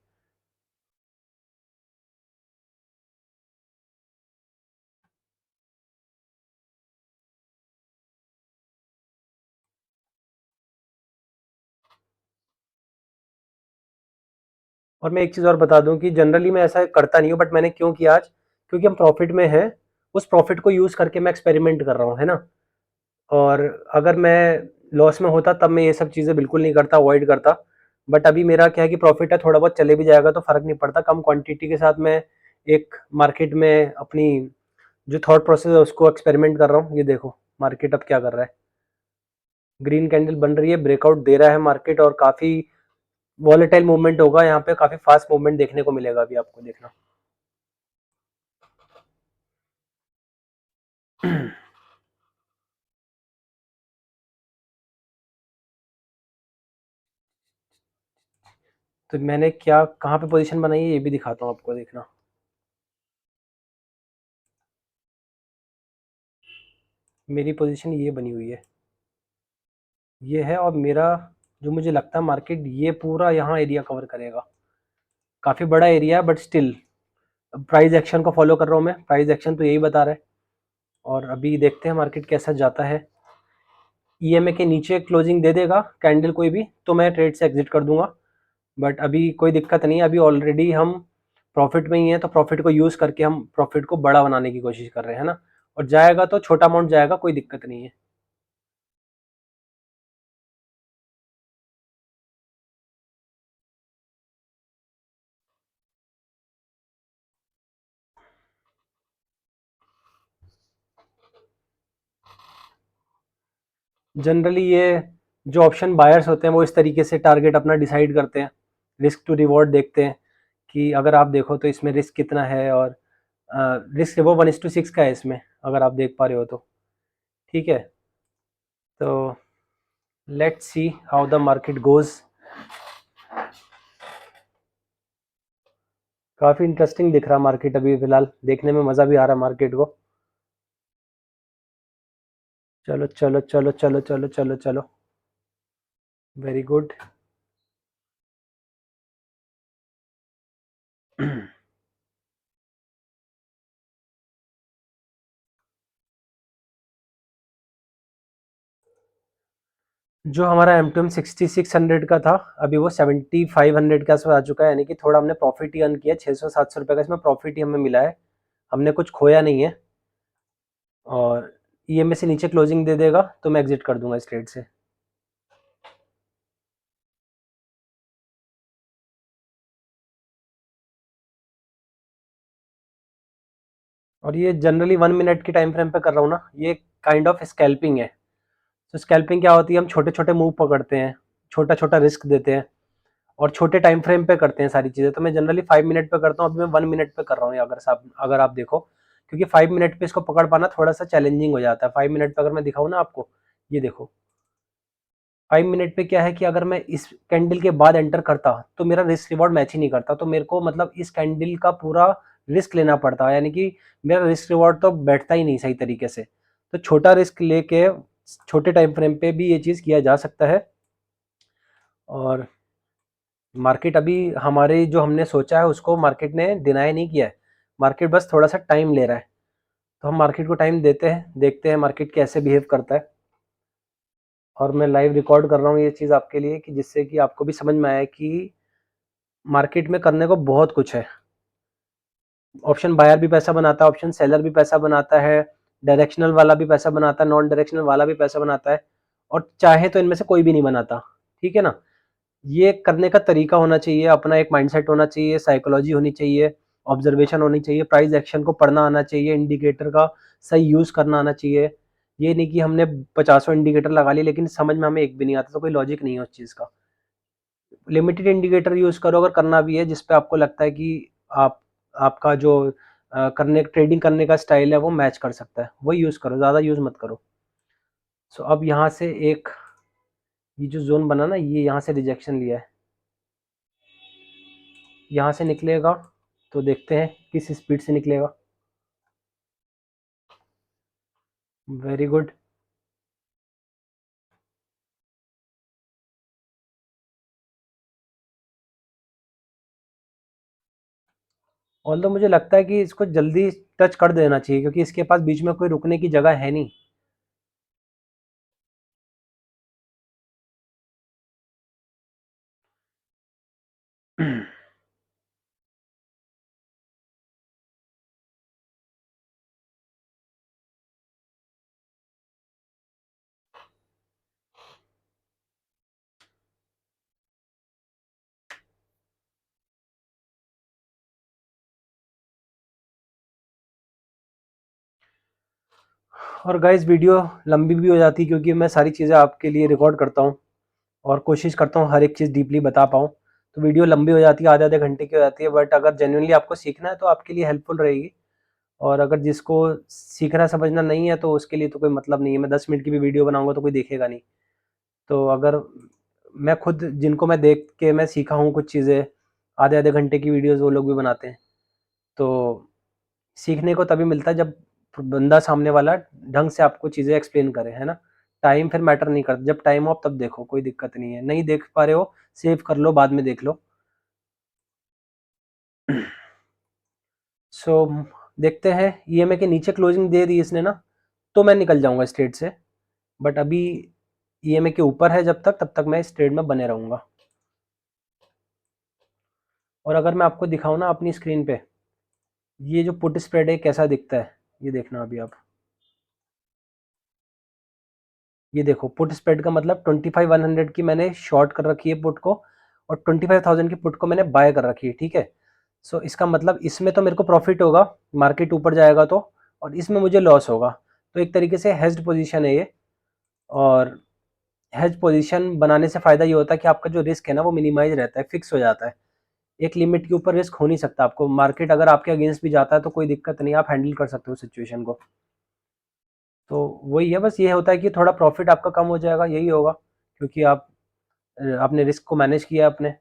और मैं एक चीज़ और बता दूं कि जनरली मैं ऐसा करता नहीं हूँ, बट मैंने क्यों किया आज, क्योंकि हम प्रॉफिट में हैं। उस प्रॉफिट को यूज़ करके मैं एक्सपेरिमेंट कर रहा हूँ, है ना। और अगर मैं लॉस में होता तब मैं ये सब चीज़ें बिल्कुल नहीं करता, अवॉइड करता। बट अभी मेरा क्या है कि प्रॉफिट है, थोड़ा बहुत चले भी जाएगा तो फ़र्क नहीं पड़ता। कम क्वांटिटी के साथ मैं एक मार्केट में अपनी जो थॉट प्रोसेस है उसको एक्सपेरिमेंट कर रहा हूँ। ये देखो मार्केट अब क्या कर रहा है, ग्रीन कैंडल बन रही है, ब्रेकआउट दे रहा है मार्केट, और काफ़ी वॉलेटाइल मूवमेंट होगा यहाँ पे, काफ़ी फास्ट मूवमेंट देखने को मिलेगा अभी आपको, देखना। तो मैंने क्या कहाँ पे पोजीशन बनाई है ये भी दिखाता हूँ आपको, देखना। मेरी पोजीशन ये बनी हुई है, ये है, और मेरा जो मुझे लगता है मार्केट ये पूरा यहाँ एरिया कवर करेगा। काफ़ी बड़ा एरिया है, बट स्टिल प्राइस एक्शन को फॉलो कर रहा हूँ मैं, प्राइस एक्शन तो यही बता रहा है। और अभी देखते हैं मार्केट कैसा जाता है। ईएमए के नीचे क्लोजिंग दे देगा कैंडल कोई भी, तो मैं ट्रेड से एग्जिट कर दूंगा। बट अभी कोई दिक्कत नहीं है, अभी ऑलरेडी हम प्रॉफिट में ही है, तो प्रॉफिट को यूज़ करके हम प्रॉफिट को बड़ा बनाने की कोशिश कर रहे हैं ना। और जाएगा तो छोटा अमाउंट जाएगा, कोई दिक्कत नहीं है। जनरली ये जो ऑप्शन बायर्स होते हैं वो इस तरीके से टारगेट अपना डिसाइड करते हैं, रिस्क टू रिवॉर्ड देखते हैं कि अगर आप देखो तो इसमें रिस्क कितना है, और रिस्क वो 1:6 का है इसमें, अगर आप देख पा रहे हो तो। ठीक है, तो let's see how the market goes. काफी इंटरेस्टिंग दिख रहा मार्केट अभी फिलहाल, देखने में मजा भी आ रहा मार्केट को। चलो चलो चलो चलो चलो चलो चलो, वेरी गुड। जो हमारा एम टू एम 6600 का था, अभी वो 7500 के आसपास आ चुका है, यानी कि थोड़ा हमने प्रॉफिट ही अर्न किया। 600-700 रुपये का इसमें प्रॉफिट ही हमें मिला है, हमने कुछ खोया नहीं है। और ईएमए से नीचे क्लोजिंग दे देगा तो मैं एग्जिट कर दूंगा इस ट्रेड से। और ये जनरली 1 मिनट की टाइम फ्रेम पे कर रहा हूँ ना, ये काइंड ऑफ स्कैल्पिंग है। तो स्कैल्पिंग क्या होती है, हम छोटे छोटे मूव पकड़ते हैं, छोटा छोटा रिस्क देते हैं, और छोटे टाइम फ्रेम पे करते हैं सारी चीज़ें। तो मैं जनरली 5 मिनट पे करता हूँ, अभी मैं 1 मिनट पे कर रहा हूँ। अगर आप देखो, क्योंकि 5 मिनट पे इसको पकड़ पाना थोड़ा सा चैलेंजिंग हो जाता है। 5 मिनट पे अगर मैं दिखाऊँ ना आपको, ये देखो 5 मिनट पे क्या है कि अगर मैं इस कैंडल के बाद एंटर करता तो मेरा रिस्क रिवॉर्ड मैच ही नहीं करता। तो मेरे को मतलब इस कैंडल का पूरा रिस्क लेना पड़ता है, यानी कि मेरा रिस्क रिवॉर्ड तो बैठता ही नहीं सही तरीके से। तो छोटा रिस्क लेके छोटे टाइम फ्रेम पे भी ये चीज़ किया जा सकता है। और मार्केट अभी हमारे जो हमने सोचा है उसको मार्केट ने डिनाई नहीं किया है, मार्केट बस थोड़ा सा टाइम ले रहा है। तो हम मार्केट को टाइम देते हैं, देखते हैं मार्केट कैसे बिहेव करता है। और मैं लाइव रिकॉर्ड कर रहा हूँ ये चीज़ आपके लिए, कि जिससे कि आपको भी समझ में आए कि मार्केट में करने को बहुत कुछ है। ऑप्शन बायर भी पैसा बनाता है, ऑप्शन सेलर भी पैसा बनाता है, डायरेक्शनल वाला भी पैसा बनाता है, नॉन डायरेक्शनल वाला भी पैसा बनाता है, और चाहे तो इनमें से कोई भी नहीं बनाता। ठीक है ना। ये करने का तरीका होना चाहिए, अपना एक माइंडसेट होना चाहिए, साइकोलॉजी होनी चाहिए, ऑब्जर्वेशन होनी चाहिए, प्राइस एक्शन को पढ़ना आना चाहिए, इंडिकेटर का सही यूज़ करना आना चाहिए। ये नहीं कि हमने 50 इंडिकेटर लगा लिए लेकिन समझ में हमें एक भी नहीं आता, तो कोई लॉजिक नहीं है उस चीज़ का। लिमिटेड इंडिकेटर यूज़ करो अगर करना भी है, जिस पे आपको लगता है कि आप आपका जो करने ट्रेडिंग करने का स्टाइल है वो मैच कर सकता है, वही यूज़ करो, ज़्यादा यूज़ मत करो। सो अब यहाँ से एक ये जो जोन बना ना, ये यहाँ से रिजेक्शन लिया है, यहाँ से निकलेगा तो देखते हैं किस स्पीड से निकलेगा। Very good. ऑल्दो मुझे लगता है कि इसको जल्दी टच कर देना चाहिए, क्योंकि इसके पास बीच में कोई रुकने की जगह है नहीं। और गाइस वीडियो लंबी भी हो जाती है, क्योंकि मैं सारी चीज़ें आपके लिए रिकॉर्ड करता हूँ और कोशिश करता हूँ हर एक चीज़ डीपली बता पाऊँ। तो वीडियो लंबी हो जाती है, आधे आधे घंटे की हो जाती है, बट अगर जेन्युइनली आपको सीखना है तो आपके लिए हेल्पफुल रहेगी। और अगर जिसको सीखना समझना नहीं है तो उसके लिए तो कोई मतलब नहीं है, मैं 10 मिनट की भी वीडियो बनाऊंगा तो कोई देखेगा नहीं। तो अगर मैं खुद जिनको मैं देख के मैं सीखा हूँ कुछ चीज़ें, आधे आधे घंटे की वीडियोस वो लोग भी बनाते हैं। तो सीखने को तभी मिलता है जब बंदा सामने वाला ढंग से आपको चीज़ें एक्सप्लेन करे, है ना। टाइम फिर मैटर नहीं करता, जब टाइम हो आप तब देखो, कोई दिक्कत नहीं है। नहीं देख पा रहे हो, सेव कर लो, बाद में देख लो। सो देखते हैं, ईएमए के नीचे क्लोजिंग दे दी इसने ना, तो मैं निकल जाऊंगा इस ट्रेड से। बट अभी ईएमए के ऊपर है जब तक, तब तक मैं इस ट्रेड में बने रहूंगा। और अगर मैं आपको दिखाऊं ना अपनी स्क्रीन पे, ये जो पुट स्प्रेड है कैसा दिखता है, ये देखना अभी आप। ये देखो पुट स्प्रेड का मतलब 25,100 की मैंने शॉर्ट कर रखी है पुट को, और 25,000 की पुट को मैंने बाय कर रखी है। ठीक है। सो इसका मतलब इसमें तो मेरे को प्रॉफिट होगा, मार्केट ऊपर जाएगा तो, और इसमें मुझे लॉस होगा। तो एक तरीके से हेज्ड पोजीशन है ये। और हेज पोजीशन बनाने से फ़ायदा ये होता है कि आपका जो रिस्क है ना वो मिनिमाइज रहता है, फिक्स हो जाता है। एक लिमिट के ऊपर रिस्क हो नहीं सकता आपको, मार्केट अगर आपके अगेंस्ट भी जाता है तो कोई दिक्कत नहीं, आप हैंडल कर सकते हो सिचुएशन को। तो वही है, बस ये होता है कि थोड़ा प्रॉफिट आपका कम हो जाएगा, यही होगा। क्योंकि आपने रिस्क को मैनेज किया अपने।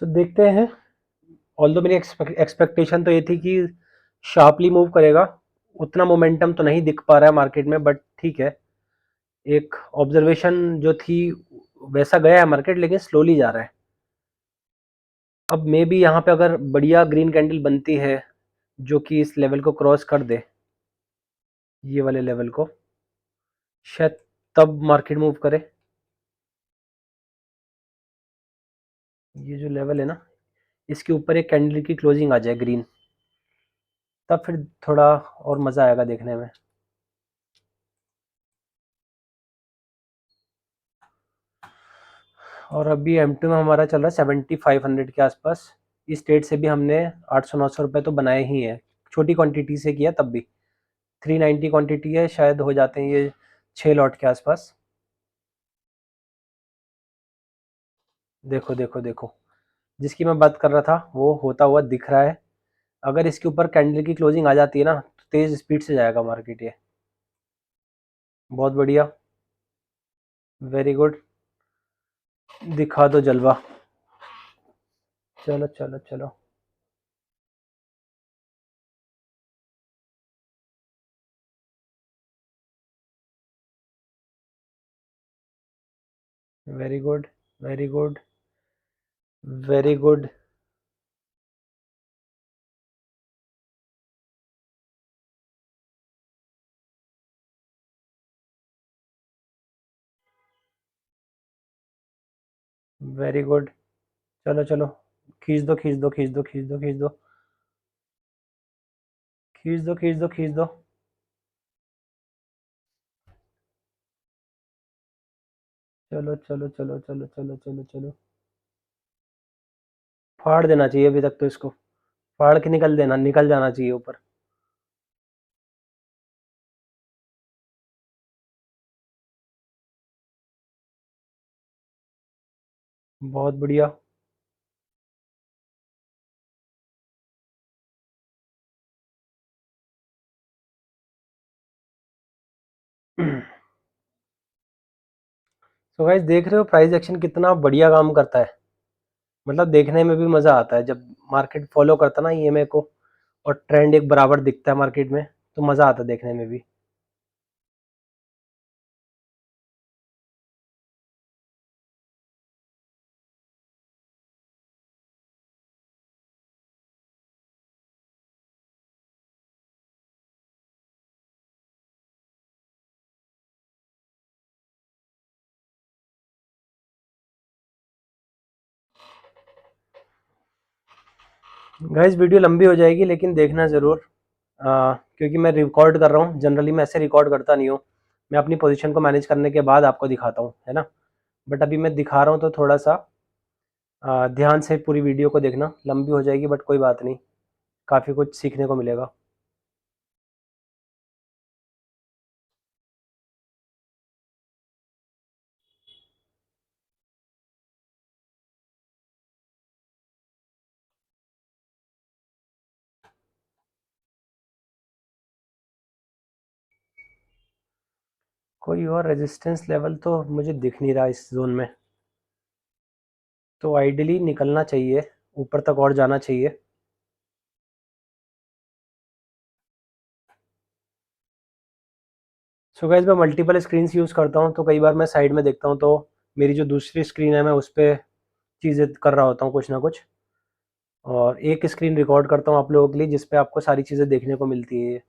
सो देखते हैं। ऑल्दो मेरी एक्सपेक्टेशन तो ये थी कि शार्पली मूव करेगा, उतना मोमेंटम तो नहीं दिख पा रहा है मार्केट में, बट ठीक है। एक ऑब्जर्वेशन जो थी वैसा गया है मार्केट, लेकिन स्लोली जा रहा है। अब मे बी यहाँ पे अगर बढ़िया ग्रीन कैंडल बनती है जो कि इस लेवल को क्रॉस कर दे, ये वाले लेवल को, शायद तब मार्केट मूव करे। ये जो लेवल है ना, इसके ऊपर एक कैंडल की क्लोजिंग आ जाए ग्रीन, तब फिर थोड़ा और मज़ा आएगा देखने में। और अभी M2 में हमारा चल रहा है 7500 के आसपास। इस ट्रेड से भी हमने 800-900 रुपये तो बनाए ही हैं, छोटी क्वांटिटी से किया तब भी। 390 क्वांटिटी है, शायद हो जाते हैं ये 6 लॉट के आसपास। देखो देखो देखो, जिसकी मैं बात कर रहा था वो होता हुआ दिख रहा है। अगर इसके ऊपर कैंडल की क्लोजिंग आ जाती है ना, तो तेज़ स्पीड से जाएगा मार्केट ये। बहुत बढ़िया, वेरी गुड, दिखा दो जलवा। चलो चलो चलो, very good, very good, very good, very good. चलो चलो, खींच दो खींच दो खींच दो खींच दो खींच दो खींच दो खींच दो खींच दो। चलो चलो चलो चलो चलो चलो चलो, फाड़ देना चाहिए अभी तक तो इसको, फाड़ के निकल जाना चाहिए ऊपर। बहुत बढ़िया। तो गाइस देख रहे हो प्राइस एक्शन कितना बढ़िया काम करता है। मतलब देखने में भी मजा आता है जब मार्केट फॉलो करता ना ईएमए को, और ट्रेंड एक बराबर दिखता है मार्केट में, तो मजा आता है देखने में भी। गाइस वीडियो लंबी हो जाएगी लेकिन देखना ज़रूर, क्योंकि मैं रिकॉर्ड कर रहा हूँ। जनरली मैं ऐसे रिकॉर्ड करता नहीं हूँ, मैं अपनी पोजीशन को मैनेज करने के बाद आपको दिखाता हूँ, है ना। बट अभी मैं दिखा रहा हूँ तो थोड़ा सा ध्यान से पूरी वीडियो को देखना। लंबी हो जाएगी बट कोई बात नहीं, काफ़ी कुछ सीखने को मिलेगा। कोई और रेजिस्टेंस लेवल तो मुझे दिख नहीं रहा इस जोन में, तो आइडियली निकलना चाहिए, ऊपर तक और जाना चाहिए। सो गाइस मैं मल्टीपल स्क्रीन्स यूज़ करता हूँ, तो कई बार मैं साइड में देखता हूँ तो मेरी जो दूसरी स्क्रीन है मैं उस पर चीज़ें कर रहा होता हूँ कुछ ना कुछ, और एक स्क्रीन रिकॉर्ड करता हूँ आप लोगों के लिए जिस पे आपको सारी चीज़ें देखने को मिलती है।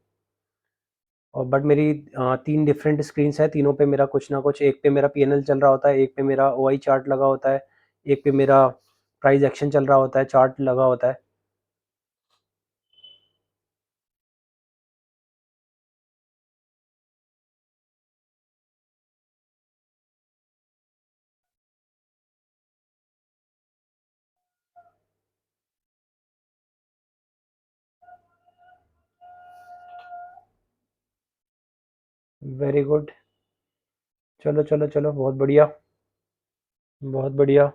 और बट मेरी 3 डिफरेंट स्क्रीन्स हैं, तीनों पे मेरा कुछ ना कुछ, एक पे मेरा पीएनएल चल रहा होता है, एक पे मेरा ओआई चार्ट लगा होता है, एक पे मेरा प्राइस एक्शन चल रहा होता है, चार्ट लगा होता है। Very good. चलो चलो चलो, बहुत बढ़िया, बहुत बढ़िया।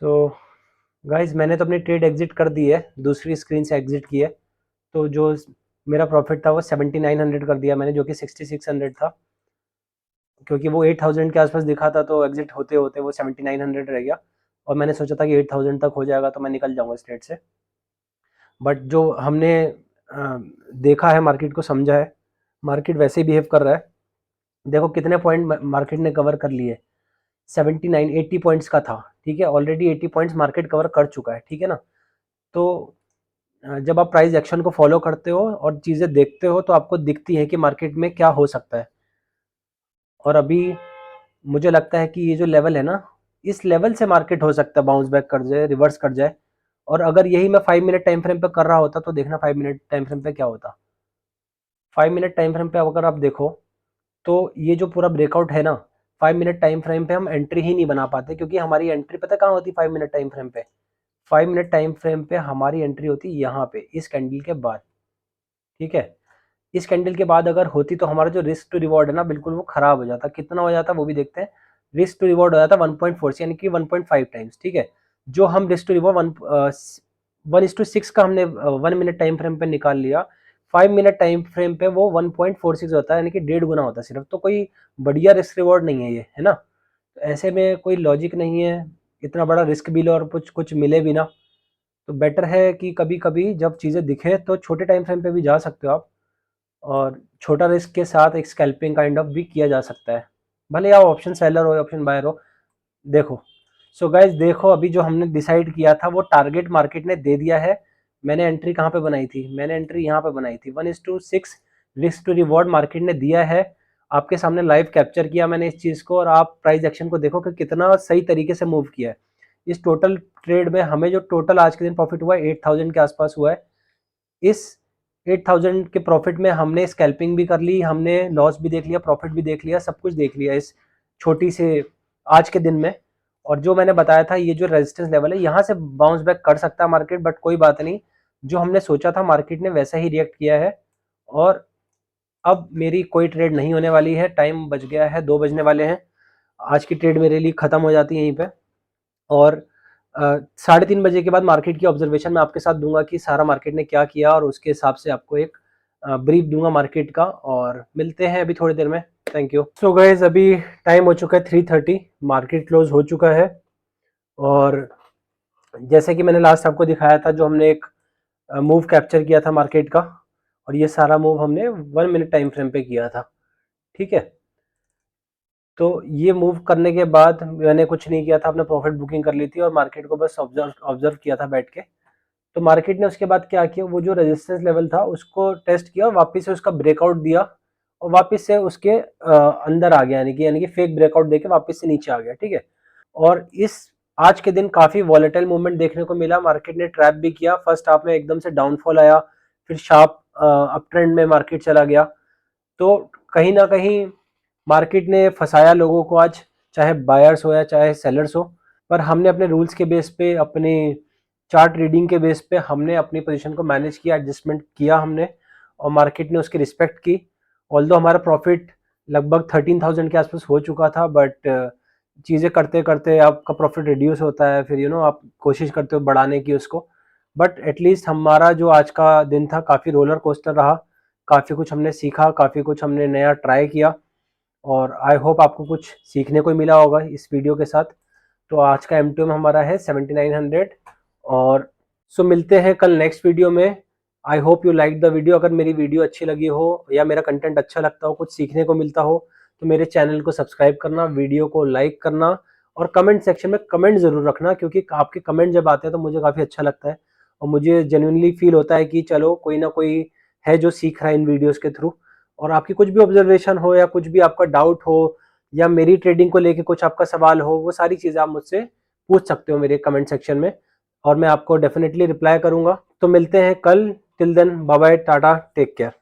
सो गाइस, मैंने तो अपनी ट्रेड एग्जिट कर दी है, दूसरी स्क्रीन से एग्जिट की है। तो जो मेरा प्रॉफिट था वो 7900 कर दिया मैंने, जो कि 6600 था, क्योंकि वो 8000 के आसपास दिखा था, तो एग्जिट होते होते वो 7900 रह गया। और मैंने सोचा था कि 8000 तक हो जाएगा तो मैं निकल जाऊंगा इस ट्रेड से। बट जो हमने देखा है, मार्केट को समझा है, मार्केट वैसे ही बिहेव कर रहा है। देखो कितने पॉइंट मार्केट ने कवर कर लिए, 79-80 पॉइंट्स का था, ठीक है, ऑलरेडी 80 पॉइंट्स मार्केट कवर कर चुका है, ठीक है ना। तो जब आप प्राइस एक्शन को फॉलो करते हो और चीज़ें देखते हो तो आपको दिखती है कि मार्केट में क्या हो सकता है। और अभी मुझे लगता है कि ये जो लेवल है ना, इस लेवल से मार्केट हो सकता है बाउंस बैक कर जाए, रिवर्स कर जाए। और अगर यही मैं 5 मिनट टाइम फ्रेम पे कर रहा होता तो देखना 5 मिनट टाइम फ्रेम पे क्या होता। 5 मिनट टाइम फ्रेम पे अगर आप देखो तो ये जो पूरा ब्रेकआउट है ना, 5 मिनट टाइम फ्रेम पे हम एंट्री ही नहीं बना पाते, क्योंकि हमारी एंट्री पता कहाँ होती है 5 मिनट टाइम फ्रेम पे। 5 मिनट टाइम फ्रेम पे हमारी एंट्री होती है यहाँ पे, इस कैंडल के बाद, ठीक है। इस कैंडल के बाद अगर होती तो हमारा जो रिस्क टू रिवॉर्ड है ना, बिल्कुल वो खराब हो जाता। कितना हो जाता वो भी देखते हैं। रिस्क टू रिवॉर्ड हो जाता 1.4 यानी कि 1.5 टाइम्स, ठीक है। जो हम रिस्क टू रिवॉर्ड 1:6 का हमने 1 मिनट टाइम फ्रेम पे निकाल लिया, 5 मिनट टाइम फ्रेम पे वो 1.46 होता है, यानी कि 1.5 गुना होता है सिर्फ। तो कोई बढ़िया रिस्क रिवॉर्ड नहीं है ये, है ना। तो ऐसे में कोई लॉजिक नहीं है, इतना बड़ा रिस्क भी लो और कुछ कुछ मिले भी ना। तो बेटर है कि कभी कभी जब चीज़ें दिखे तो छोटे टाइम फ्रेम पे भी जा सकते हो आप, और छोटा रिस्क के साथ एक स्कैल्पिंग काइंड ऑफ भी किया जा सकता है, भले आप ऑप्शन सेलर हो या ऑप्शन बायर हो। देखो, सो गाइज देखो, अभी जो हमने डिसाइड किया था वो टारगेट मार्केट ने दे दिया है। मैंने एंट्री कहाँ पे बनाई थी, मैंने एंट्री यहाँ पे बनाई थी 1:6 रिस्क टू रिवॉर्ड मार्केट ने दिया है। आपके सामने लाइव कैप्चर किया मैंने इस चीज़ को, और आप प्राइस एक्शन को देखो कि कितना सही तरीके से मूव किया है। इस टोटल ट्रेड में हमें जो टोटल आज के दिन प्रॉफिट हुआ है 8000 के आसपास हुआ है। इस 8000 के प्रॉफिट में हमने स्कैल्पिंग भी कर ली, हमने लॉस भी देख लिया, प्रॉफिट भी देख लिया, सब कुछ देख लिया इस छोटी से आज के दिन में। और जो मैंने बताया था, ये जो रेजिस्टेंस लेवल है, यहाँ से बाउंस बैक कर सकता है मार्केट, बट कोई बात नहीं, जो हमने सोचा था मार्केट ने वैसा ही रिएक्ट किया है। और अब मेरी कोई ट्रेड नहीं होने वाली है, टाइम बच गया है, 2 बजने वाले हैं। आज की ट्रेड मेरे लिए खत्म हो जाती है यहीं पे। और 3:30 बजे के बाद मार्केट की ऑब्जर्वेशन मैं आपके साथ दूंगा कि सारा मार्केट ने क्या किया, और उसके हिसाब से आपको एक ब्रीफ दूंगा मार्केट का। और मिलते हैं अभी थोड़ी देर में। Thank you. सो गाइज, अभी टाइम हो चुका है 3:30, मार्केट क्लोज हो चुका है। और जैसे कि मैंने लास्ट आपको दिखाया था, जो हमने एक मूव कैप्चर किया था मार्केट का, और ये सारा मूव हमने 1 मिनट टाइम फ्रेम पे किया था, ठीक है। तो ये मूव करने के बाद मैंने कुछ नहीं किया था, अपने प्रॉफिट बुकिंग कर ली थी और मार्केट को बस ऑब्जर्व ऑब्जर्व किया था बैठ के। तो मार्केट ने उसके बाद क्या किया, वो जो रेजिस्टेंस लेवल था उसको टेस्ट किया और वापस से उसका ब्रेकआउट दिया, और वापस से उसके अंदर आ गया, यानी कि फेक ब्रेकआउट देके वापस से नीचे आ गया, ठीक है। और इस आज के दिन काफी वॉलेटाइल मूवमेंट देखने को मिला, मार्केट ने ट्रैप भी किया। फर्स्ट हाफ में एकदम से डाउनफॉल आया, फिर शार्प अप ट्रेंड में मार्केट चला गया। तो कहीं ना कहीं मार्केट ने फंसाया लोगों को आज, चाहे बायर्स हो या चाहे सेलर्स हो। पर हमने अपने रूल्स के बेस पे, अपने चार्ट रीडिंग के बेस पे हमने अपनी पोजीशन को मैनेज किया, एडजस्टमेंट किया हमने, और मार्केट ने उसकी रिस्पेक्ट की। ऑल्दो हमारा प्रॉफिट लगभग 13,000 के आसपास हो चुका था, बट चीज़ें करते करते आपका प्रॉफिट रिड्यूस होता है, फिर आप कोशिश करते हो बढ़ाने की उसको। बट एटलीस्ट हमारा जो आज का दिन था काफ़ी रोलर कोस्टर रहा, काफ़ी कुछ हमने सीखा, काफ़ी कुछ हमने नया ट्राई किया। और आई होप आपको कुछ सीखने को मिला होगा इस वीडियो के साथ। तो आज का M2M हमारा है 7900। और सो मिलते हैं कल नेक्स्ट वीडियो में। I hope you like the video. अगर मेरी वीडियो अच्छी लगी हो या मेरा कंटेंट अच्छा लगता हो, कुछ सीखने को मिलता हो, तो मेरे चैनल को सब्सक्राइब करना, वीडियो को लाइक करना, और कमेंट सेक्शन में कमेंट ज़रूर रखना, क्योंकि आपके कमेंट जब आते हैं तो मुझे काफ़ी अच्छा लगता है, और मुझे जेन्युइनली फील होता है कि चलो कोई ना कोई है जो सीख रहा है इन वीडियोज़ के थ्रू। और आपकी कुछ भी ऑब्जर्वेशन हो या कुछ भी आपका डाउट हो, या मेरी ट्रेडिंग को लेके कुछ आपका सवाल हो, वो सारी चीज़ें आप मुझसे पूछ सकते हो मेरे कमेंट सेक्शन में, और मैं आपको डेफिनेटली रिप्लाई करूंगा। तो मिलते हैं कल। Till then, bye bye, tata, take care.